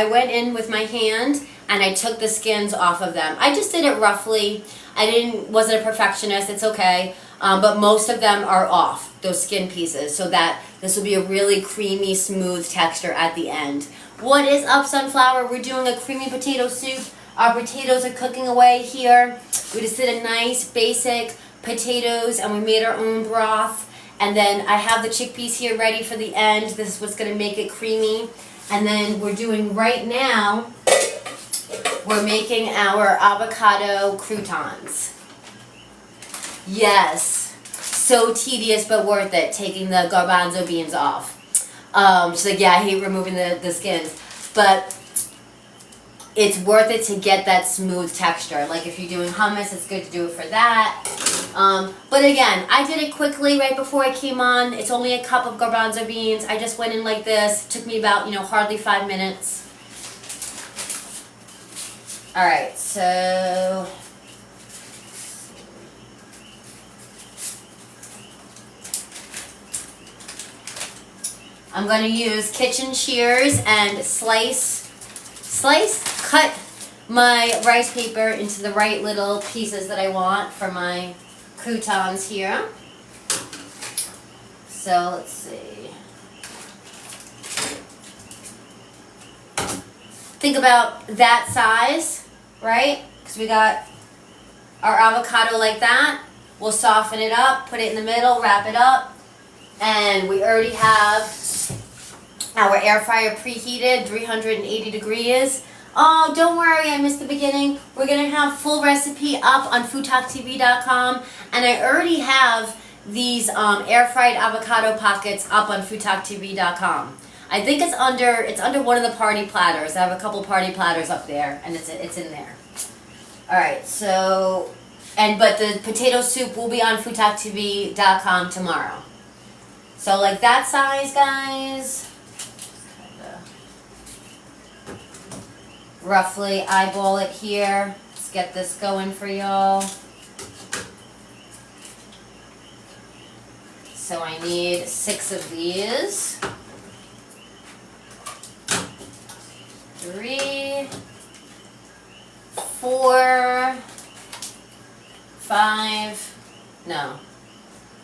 went in with my hand and I took the skins off of them. I just did it roughly. Wasn't a perfectionist, it's okay. But most of them are off, those skin pieces, so that this will be a really creamy, smooth texture at the end. What is up, Sunflower? We're doing a creamy potato soup. Our potatoes are cooking away here. We just did a nice, basic potatoes, and we made our own broth. And then I have the chickpeas here ready for the end. This is what's gonna make it creamy. And then we're doing right now, we're making our avocado croutons. Yes, so tedious but worth it, taking the garbanzo beans off. She's like, yeah, I hate removing the skins. But it's worth it to get that smooth texture. Like if you're doing hummus, it's good to do it for that. But again, I did it quickly right before I came on. It's only a cup of garbanzo beans. I just went in like this. It took me about, hardly 5 minutes. All right, so I'm going to use kitchen shears and cut my rice paper into the right little pieces that I want for my croutons here. So let's see. Think about that size, right? Because we got our avocado like that. We'll soften it up, put it in the middle, wrap it up. And we already have our air fryer preheated, 380 degrees. Oh, don't worry, I missed the beginning. We're going to have full recipe up on FoodTokTV.com. And I already have these air fried avocado pockets up on FoodTokTV.com. I think it's under one of the party platters. I have a couple party platters up there, and it's in there. All right, so, but the potato soup will be on FoodTokTV.com tomorrow. So like that size, guys. Roughly eyeball it here. Let's get this going for y'all. So I need 6 of these. 3, 4, 5, no.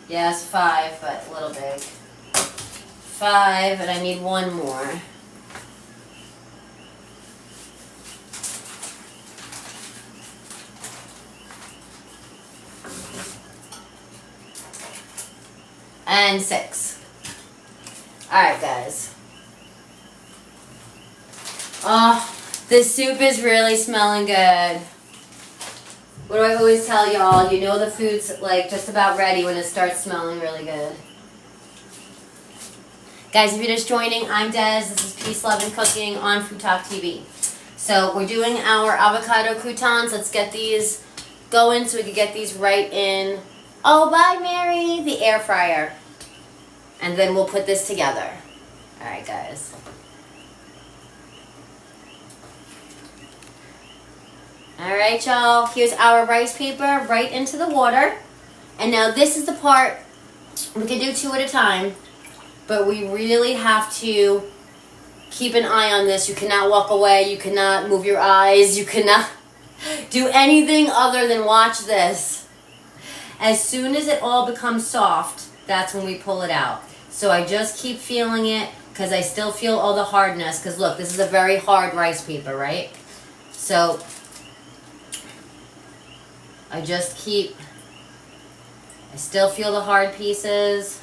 Yes, 5, but a little big. 5, and I need 1 more. And 6. Alright, guys. Oh, this soup is really smelling good. What do I always tell y'all? You know the food's like just about ready when it starts smelling really good. Guys, if you're just joining, I'm Des. This is Peace, Love, and Cooking on FoodTokTV. So we're doing our avocado croutons. Let's get these going so we can get these right in. Oh, bye, Mary. The air fryer. And then we'll put this together. All right, guys. All right, y'all. Here's our rice paper right into the water. And now this is the part, we can do 2 at a time, but we really have to keep an eye on this. You cannot walk away. You cannot move your eyes. You cannot do anything other than watch this. As soon as it all becomes soft, that's when we pull it out. So I just keep feeling it because I still feel all the hardness. Because look, this is a very hard rice paper, right? So I still feel the hard pieces.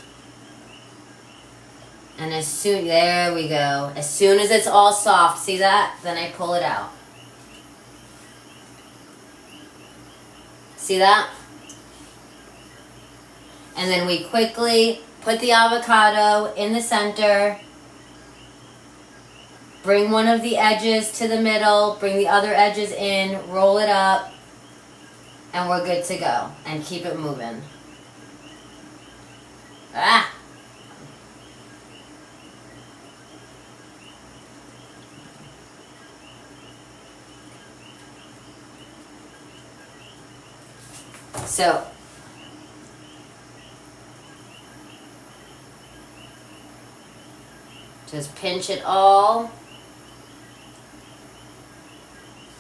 And there we go. As soon as it's all soft, see that? Then I pull it out. See that? And then we quickly put the avocado in the center. Bring one of the edges to the middle. Bring the other edges in. Roll it up. And we're good to go. And keep it moving. Ah! So, just pinch it all.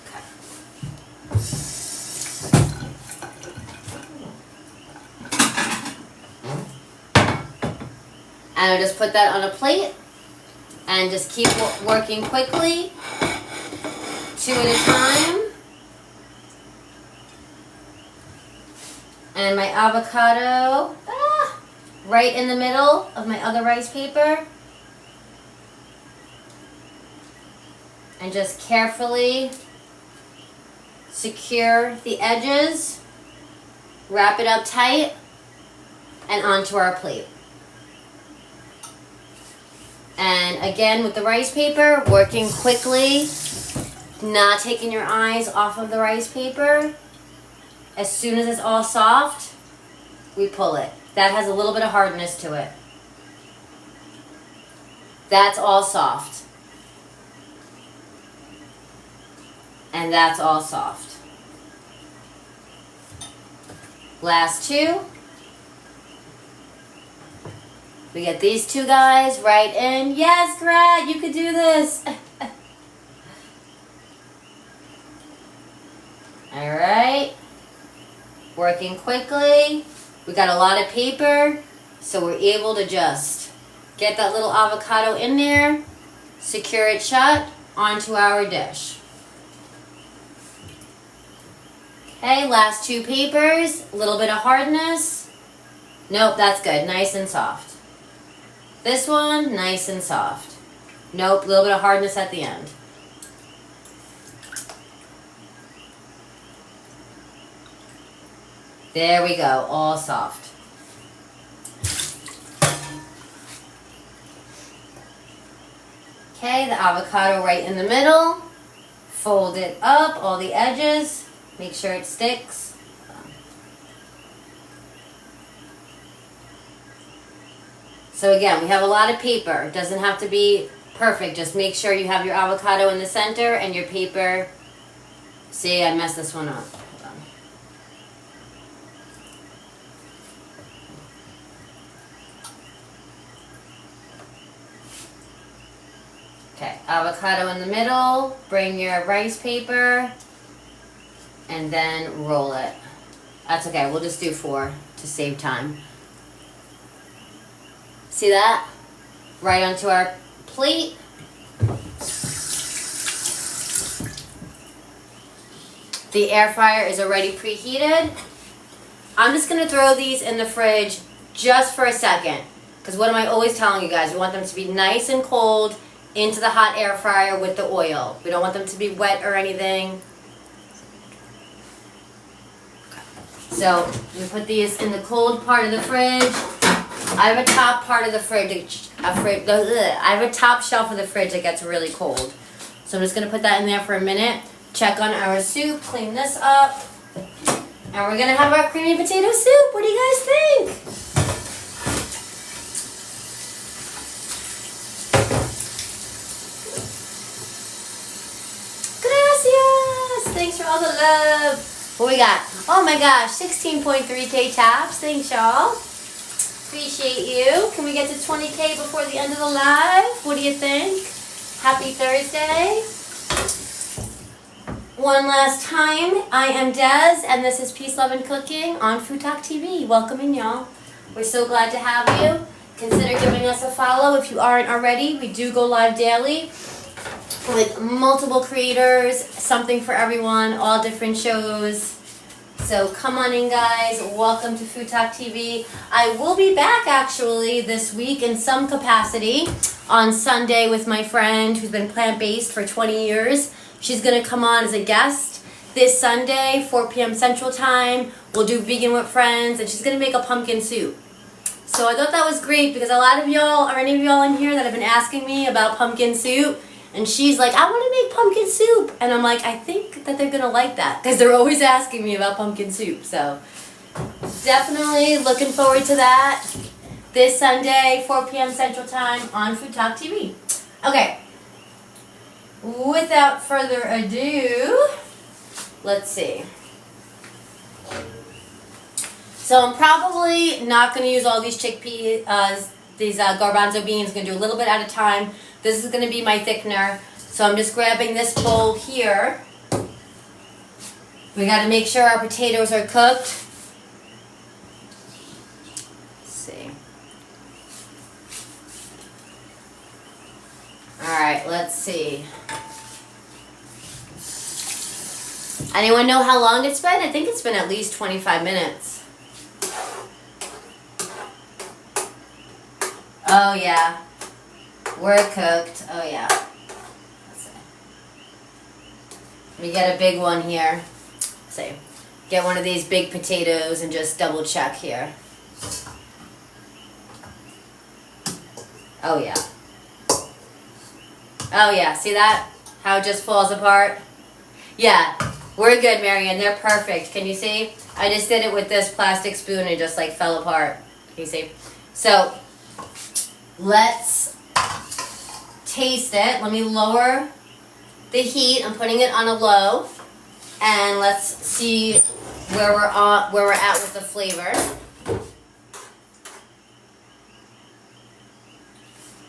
Okay. And I'll just put that on a plate and just keep working quickly, 2 at a time. And my avocado, right in the middle of my other rice paper. And just carefully secure the edges, wrap it up tight, and onto our plate. And again, with the rice paper, working quickly, not taking your eyes off of the rice paper. As soon as it's all soft, we pull it. That has a little bit of hardness to it. That's all soft. And that's all soft. Last 2. We get these 2 guys right in. Yes, Greg, you could do this. All right. Working quickly. We got a lot of paper, so we're able to just get that little avocado in there, secure it shut, onto our dish. Okay, last 2 papers, a little bit of hardness. Nope, that's good, nice and soft. This one, nice and soft. Nope, a little bit of hardness at the end. There we go, all soft. Okay, the avocado right in the middle. Fold it up, all the edges. Make sure it sticks. So again, we have a lot of paper. It doesn't have to be perfect. Just make sure you have your avocado in the center and your paper. See, I messed this one up. Okay, avocado in the middle, bring your rice paper, and then roll it. That's okay, we'll just do 4 to save time. See that? Right onto our plate. The air fryer is already preheated. I'm just gonna throw these in the fridge just for a second. Because what am I always telling you guys? We want them to be nice and cold into the hot air fryer with the oil. We don't want them to be wet or anything. So we put these in the cold part of the fridge. I have a top part of the fridge, I have a top shelf of the fridge that gets really cold. So I'm just gonna put that in there for a minute. Check on our soup, clean this up. And we're gonna have our creamy potato soup. What do you guys think? Gracias! Thanks for all the love. What we got? Oh my gosh, 16.3K taps. Thanks, y'all. Appreciate you. Can we get to 20K before the end of the live? What do you think? Happy Thursday. One last time, I am Des, and this is Peace, Love, and Cooking on FoodTokTV. Welcome in, y'all. We're so glad to have you. Consider giving us a follow if you aren't already. We do go live daily with multiple creators, something for everyone, all different shows. So come on in, guys. Welcome to FoodTokTV. I will be back actually this week in some capacity on Sunday with my friend who's been plant-based for 20 years. She's going to come on as a guest this Sunday, 4 p.m. Central Time. We'll do Vegan with Friends, and she's going to make a pumpkin soup. So I thought that was great because a lot of y'all, or any of y'all in here that have been asking me about pumpkin soup, and she's like, I want to make pumpkin soup. And I'm like, I think that they're going to like that because they're always asking me about pumpkin soup. So definitely looking forward to that this Sunday, 4 p.m. Central Time on FoodTokTV. Okay. Without further ado, let's see. So I'm probably not going to use all these chickpeas, these garbanzo beans. I'm going to do a little bit at a time. This is going to be my thickener. So I'm just grabbing this bowl here. We got to make sure our potatoes are cooked. Let's see. Alright, let's see. Anyone know how long it's been? I think it's been at least 25 minutes. Oh yeah, we're cooked. Oh yeah. Let's see. Let me get a big one here. Let's see. Get one of these big potatoes and just double check here. Oh yeah. Oh yeah, see that? How it just falls apart? Yeah, we're good, Marianne. They're perfect. Can you see? I just did it with this plastic spoon and it just like fell apart. Can you see? So, let's taste it. Let me lower the heat. I'm putting it on a low. And let's see where we're at with the flavor.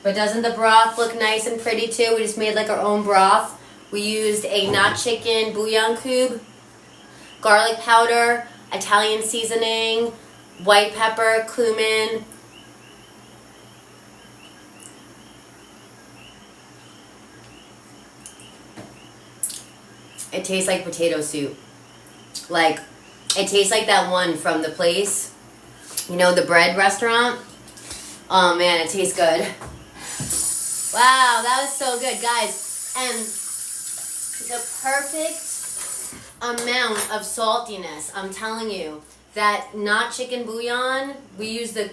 But doesn't the broth look nice and pretty too? We just made like our own broth. We used a not chicken bouillon cube, garlic powder, Italian seasoning, white pepper, cumin. It tastes like potato soup. Like, it tastes like that one from the place. You know, the bread restaurant? Oh man, it tastes good. Wow, that was so good, guys. And the perfect amount of saltiness. I'm telling you, that not chicken bouillon, we use the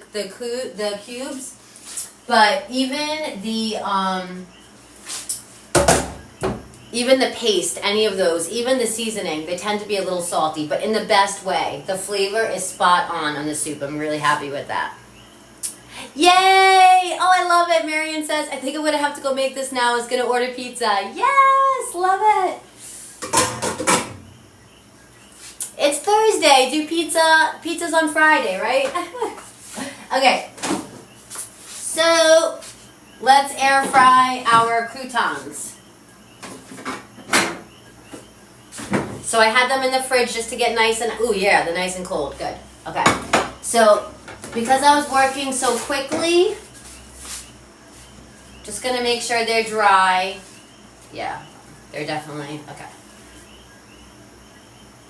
cubes, but even the paste, any of those, even the seasoning, they tend to be a little salty, but in the best way. The flavor is spot on the soup. I'm really happy with that. Yay! Oh, I love it. Marion says, I think I'm going to have to go make this now. I was going to order pizza. Yes! Love it. It's Thursday. Do pizza. Pizza's on Friday, right? Okay. So, let's air fry our croutons. So I had them in the fridge just to get nice and, ooh yeah, they're nice and cold. Good. Okay. So, because I was working so quickly, just going to make sure they're dry. Yeah, they're definitely, okay.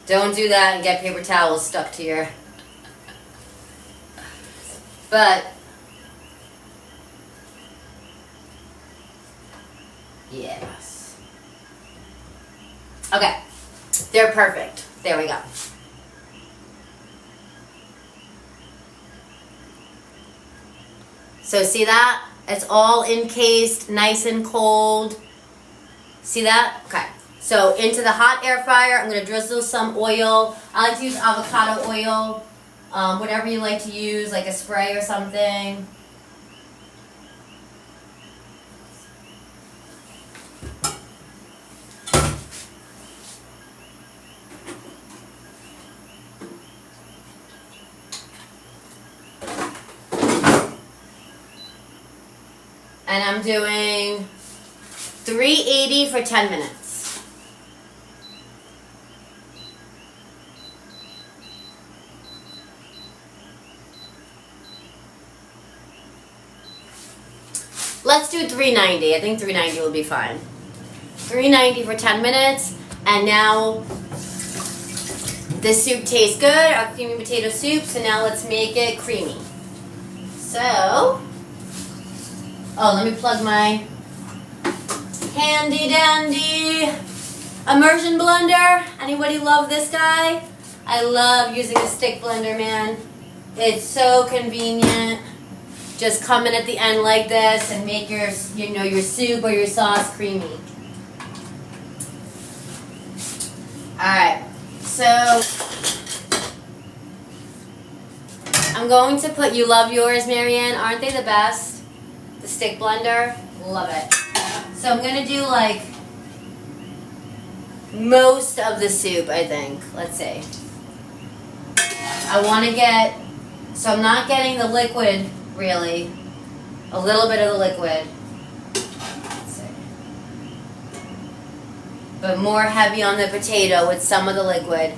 Don't do that and get paper towels stuck to your, but, yes. Okay, they're perfect. There we go. So see that? It's all encased, nice and cold. See that? Okay. So into the hot air fryer, I'm going to drizzle some oil. I like to use avocado oil, whatever you like to use, like a spray or something. And I'm doing 380 for 10 minutes. Let's do 390. I think 390 will be fine. 390 for 10 minutes. And now this soup tastes good, our creamy potato soup. So now let's make it creamy. So, let me plug my handy dandy immersion blender. Anybody love this guy? I love using a stick blender, man. It's so convenient. Just come in at the end like this and make your, your soup or your sauce creamy. Alright, so I'm going to put, you love yours, Marianne. Aren't they the best? The stick blender. Love it. So I'm going to do like most of the soup, I think. Let's see. I want to get, so I'm not getting the liquid really. A little bit of the liquid. Let's see. But more heavy on the potato with some of the liquid.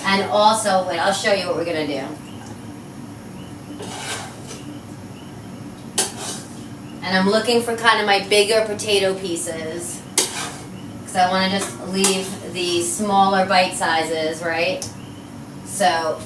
And also, wait, I'll show you what we're going to do. And I'm looking for kind of my bigger potato pieces. Because I want to just leave the smaller bite sizes, right? So,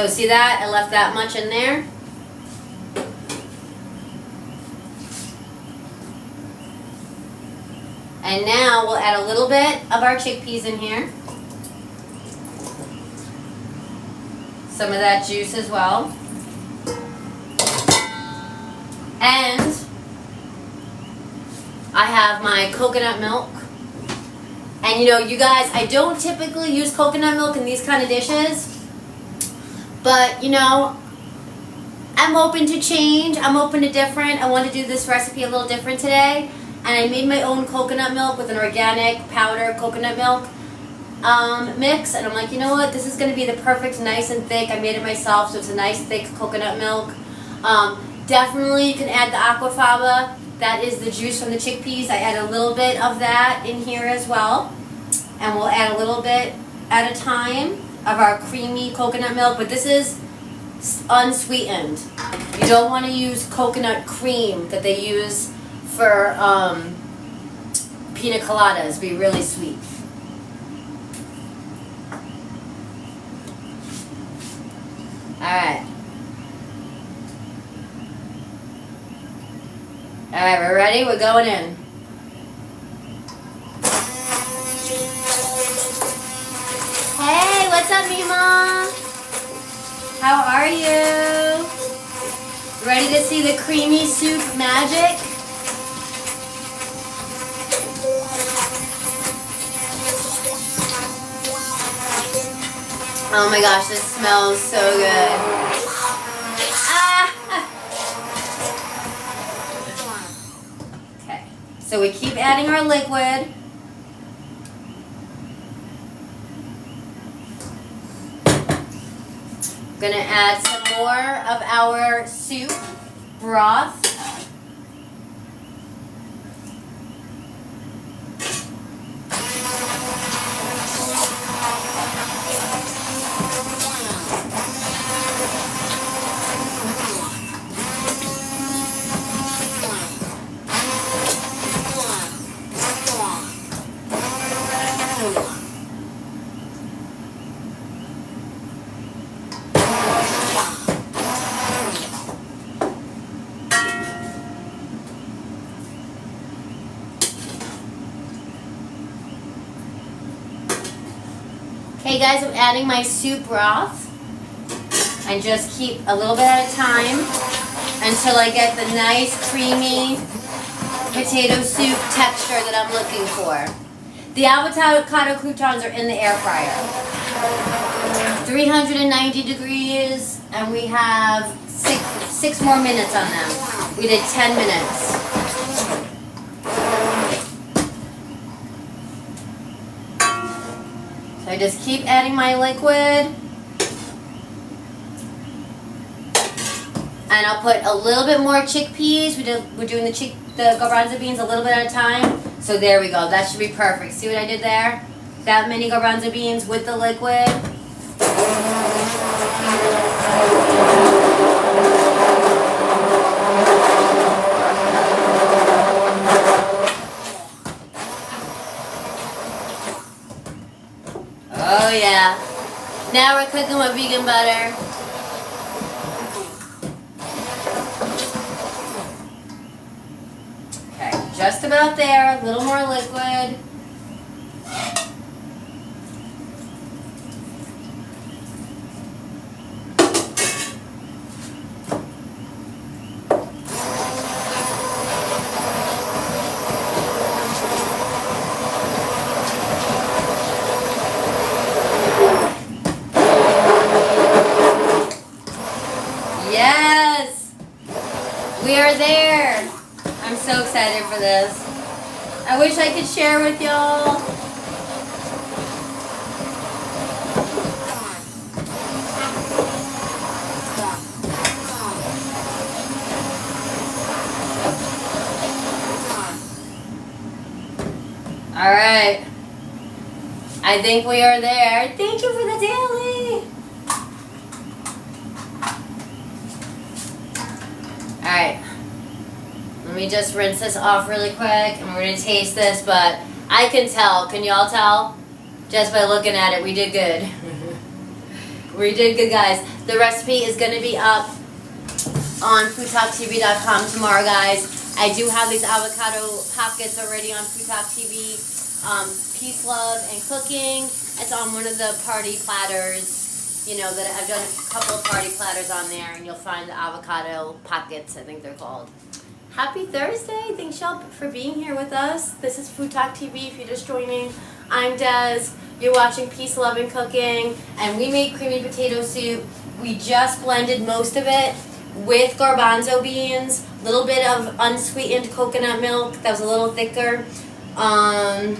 see that? I left that much in there. And now we'll add a little bit of our chickpeas in here. Some of that juice as well. And I have my coconut milk. And you guys, I don't typically use coconut milk in these kind of dishes. But, I'm open to change. I'm open to different. I want to do this recipe a little different today. And I made my own coconut milk with an organic powder coconut milk mix. And I'm like, you know what? This is going to be the perfect, nice and thick. I made it myself, so it's a nice, thick coconut milk. Definitely, you can add the aquafaba. That is the juice from the chickpeas. I add a little bit of that in here as well. And we'll add a little bit at a time of our creamy coconut milk, but this is unsweetened. You don't want to use coconut cream that they use for pina coladas. Be really sweet. Alright. Alright, we're ready? We're going in. Hey, what's up, Mima? How are you? Ready to see the creamy soup magic? Oh my gosh, this smells so good. Ah! Okay, so we keep adding our liquid. We're gonna add some more of our soup broth. Okay guys, I'm adding my soup broth and just keep a little bit at a time until I get the nice creamy potato soup texture that I'm looking for. The avocado croutons are in the air fryer. 390 degrees, and we have six more minutes on them. We did 10 minutes. I just keep adding my liquid. And I'll put a little bit more chickpeas. We're doing the garbanzo beans a little bit at a time. So there we go. That should be perfect. See what I did there? That many garbanzo beans with the liquid. Oh yeah. Now we're cooking with vegan butter. Okay, just about there. A little more liquid. Yes! We are there! I'm so excited for this. I wish I could share with y'all. Alright. I think we are there. Thank you for the daily! Alright, let me just rinse this off really quick and we're going to taste this, but I can tell, can y'all tell? Just by looking at it, we did good. We did good, guys. The recipe is going to be up on FoodTokTV.com tomorrow, guys. I do have these avocado pockets already on FoodTokTV. Peace, Love, and Cooking. It's on one of the party platters. You know, that I've done a couple of party platters on there, and you'll find the avocado pockets, I think they're called. Happy Thursday. Thanks, y'all, for being here with us. This is Food Talk TV. If you're just joining, I'm Des. You're watching Peace, Love, and Cooking, and we made creamy potato soup. We just blended most of it with garbanzo beans, a little bit of unsweetened coconut milk that was a little thicker, and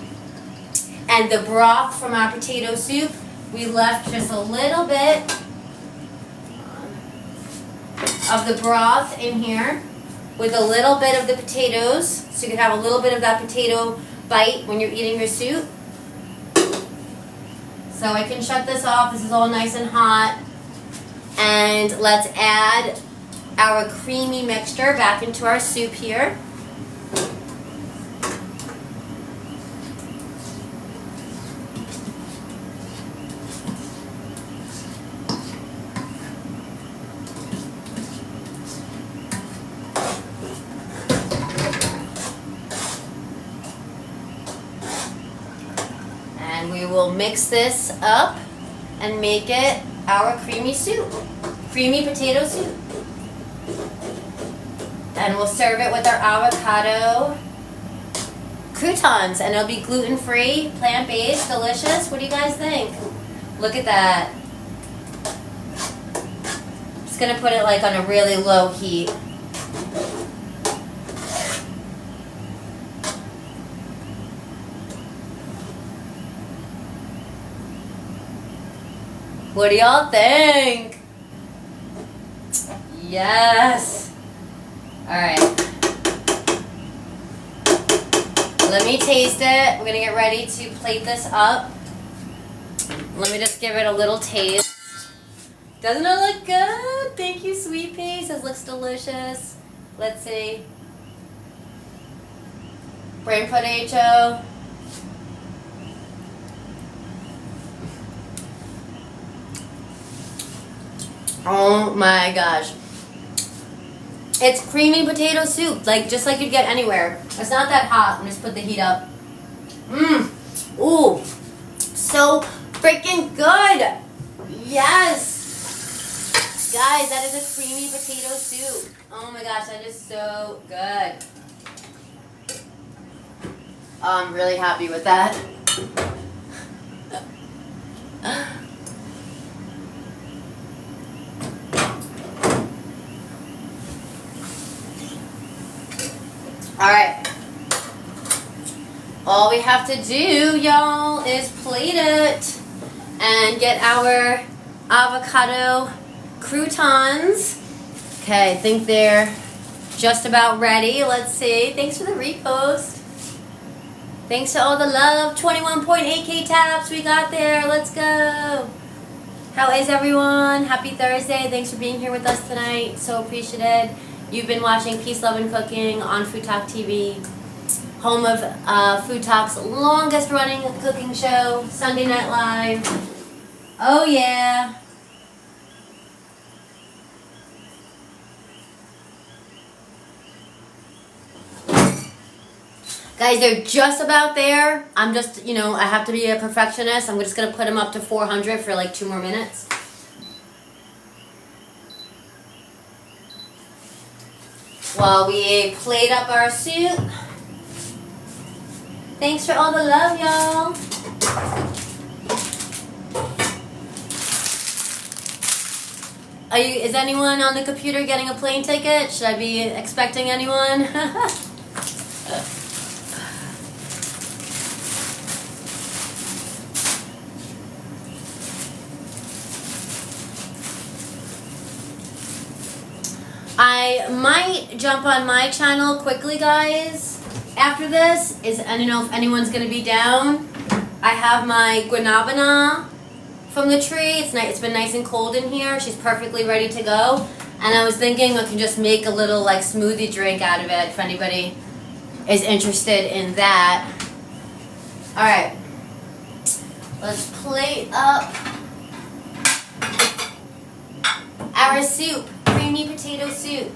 the broth from our potato soup. We left just a little bit of the broth in here with a little bit of the potatoes, so you can have a little bit of that potato bite when you're eating your soup. So I can shut this off. This is all nice and hot. And let's add our creamy mixture back into our soup here. We will mix this up and make it our creamy soup, creamy potato soup. And we'll serve it with our avocado croutons, and it'll be gluten-free, plant-based, delicious. What do you guys think? Look at that. Just gonna put it like on a really low heat. What do y'all think? Yes. All right. Let me taste it. We're gonna get ready to plate this up. Let me just give it a little taste. Doesn't it look good? Thank you, Sweet Peas. This looks delicious. Let's see. Brain potato. Oh my gosh. It's creamy potato soup, like just like you'd get anywhere. It's not that hot. Let me just put the heat up. Ooh. So freaking good. Yes. Guys, that is a creamy potato soup. Oh my gosh, that is so good. I'm really happy with that. Alright. All we have to do, y'all, is plate it. and get our avocado croutons. Okay, I think they're just about ready. Let's see. Thanks for the repost. Thanks to all the love. 21.8K taps we got there. Let's go. How is everyone? Happy Thursday. Thanks for being here with us tonight. So appreciated. You've been watching Peace, Love, and Cooking on FoodTokTV, home of Food Talk's longest running cooking show, Sunday Night Live. Oh yeah. Guys, they're just about there. I'm just, I have to be a perfectionist. I'm just going to put them up to 400 for like 2 more minutes. While we plate up our soup. Thanks for all the love, y'all. Is anyone on the computer getting a plane ticket? Should I be expecting anyone? I might jump on my channel quickly, guys, after this. I don't know if anyone's going to be down. I have my guanabana from the tree. It's been nice and cold in here. She's perfectly ready to go. And I was thinking I can just make a little like smoothie drink out of it if anybody is interested in that. Alright. Let's plate up our soup. Creamy potato soup.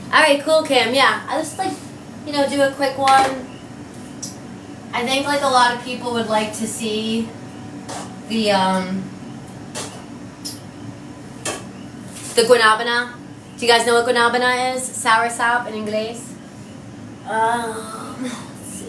Alright, cool, Kim. Yeah, I just do a quick one. I think like a lot of people would like to see the guanabana. Do you guys know what guanabana is? Sour sop in English. Let's see.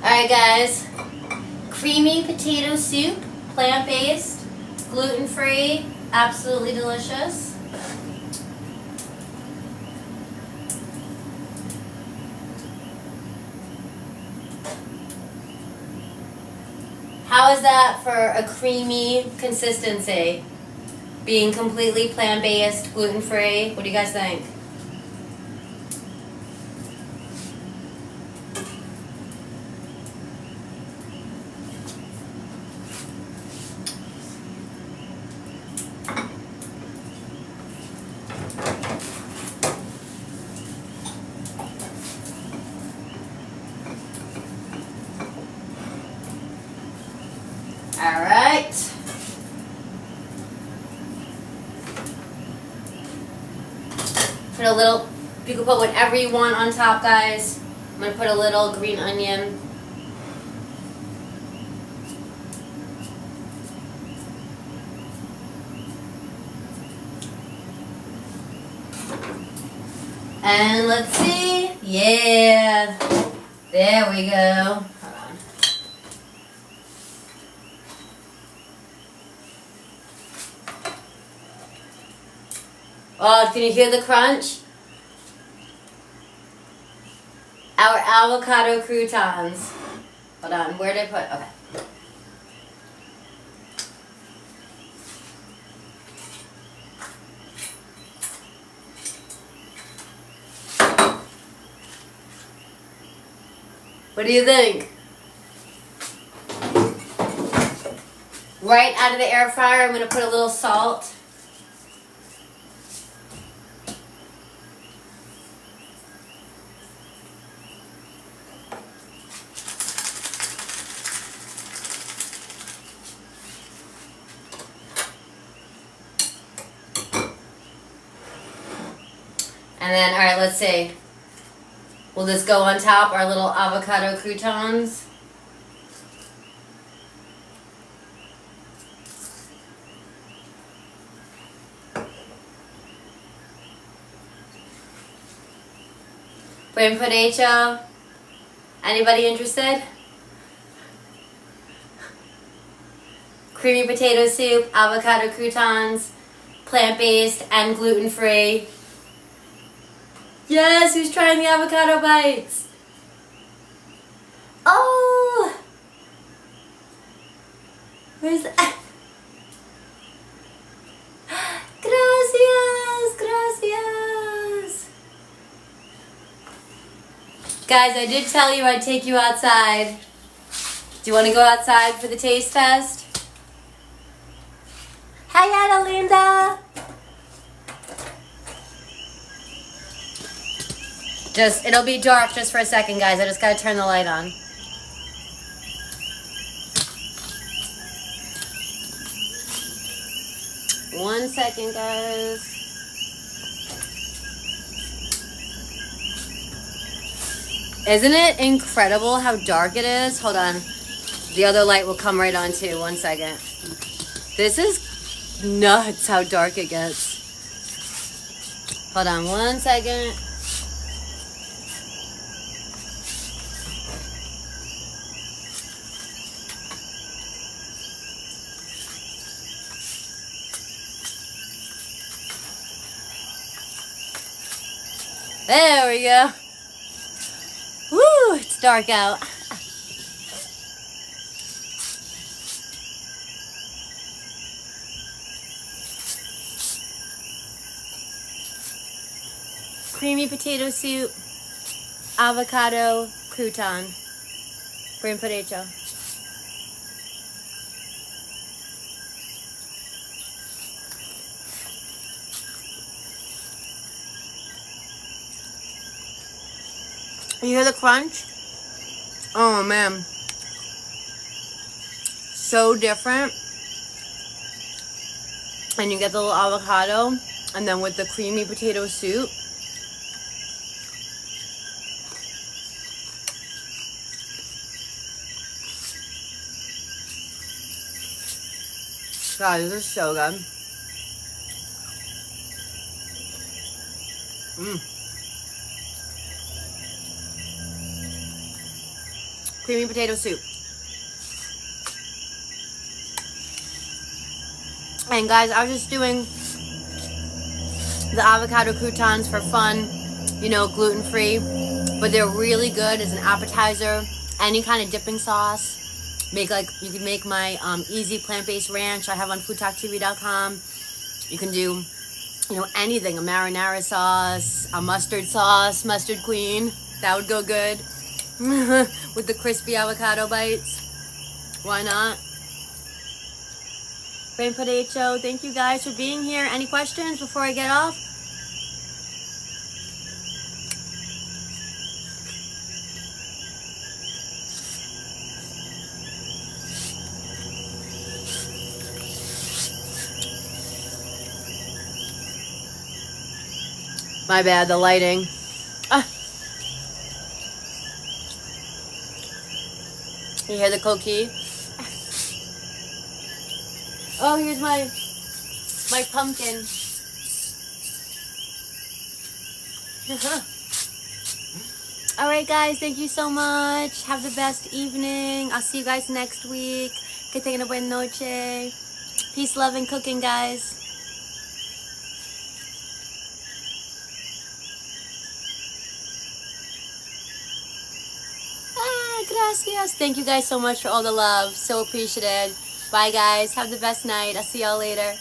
Alright guys, creamy potato soup, plant-based, gluten-free, absolutely delicious. How is that for a creamy consistency? Being completely plant-based, gluten-free, what do you guys think? Alright. Put a little, you can put whatever you want on top, guys. I'm going to put a little green onion. And let's see. Yeah. There we go. Hold on. Oh, can you hear the crunch? Our avocado croutons. Hold on, where did I put? Okay. What do you think? Right out of the air fryer, I'm going to put a little salt. And then, alright, let's see. Will this go on top, our little avocado croutons? Buen provecho. Anybody interested? Creamy potato soup, avocado croutons, plant-based and gluten-free. Yes, who's trying the avocado bites? Oh! Where's the... Gracias, gracias. Guys, I did tell you I'd take you outside. Do you want to go outside for the taste test? Hi, Adelinda. It'll be dark just for a second, guys. I just gotta turn the light on. One second, guys. Isn't it incredible how dark it is? Hold on. The other light will come right on too. One second. This is nuts how dark it gets. Hold on 1 second. There we go. Woo, it's dark out. Creamy potato soup, avocado crouton. Buen provecho. You hear the crunch? Oh man. So different. And you get the little avocado, and then with the creamy potato soup. God, this is so good. Creamy potato soup. And guys, I was just doing the avocado croutons for fun, you know, gluten-free, but they're really good as an appetizer. Any kind of dipping sauce. You can make my easy plant-based ranch I have on FoodTokTV.com. You can do, you know, anything, a marinara sauce, a mustard sauce, mustard queen. That would go good. With the crispy avocado bites. Why not? Buen provecho. Thank you guys for being here. Any questions before I get off? My bad, the lighting. You hear the coquille? Oh, here's my pumpkin. Alright guys, thank you so much. Have the best evening. I'll see you guys next week. Que tengan una buena noche. Peace, love, and cooking, guys. Gracias. Thank you guys so much for all the love. So appreciated. Bye guys. Have the best night. I'll see y'all later.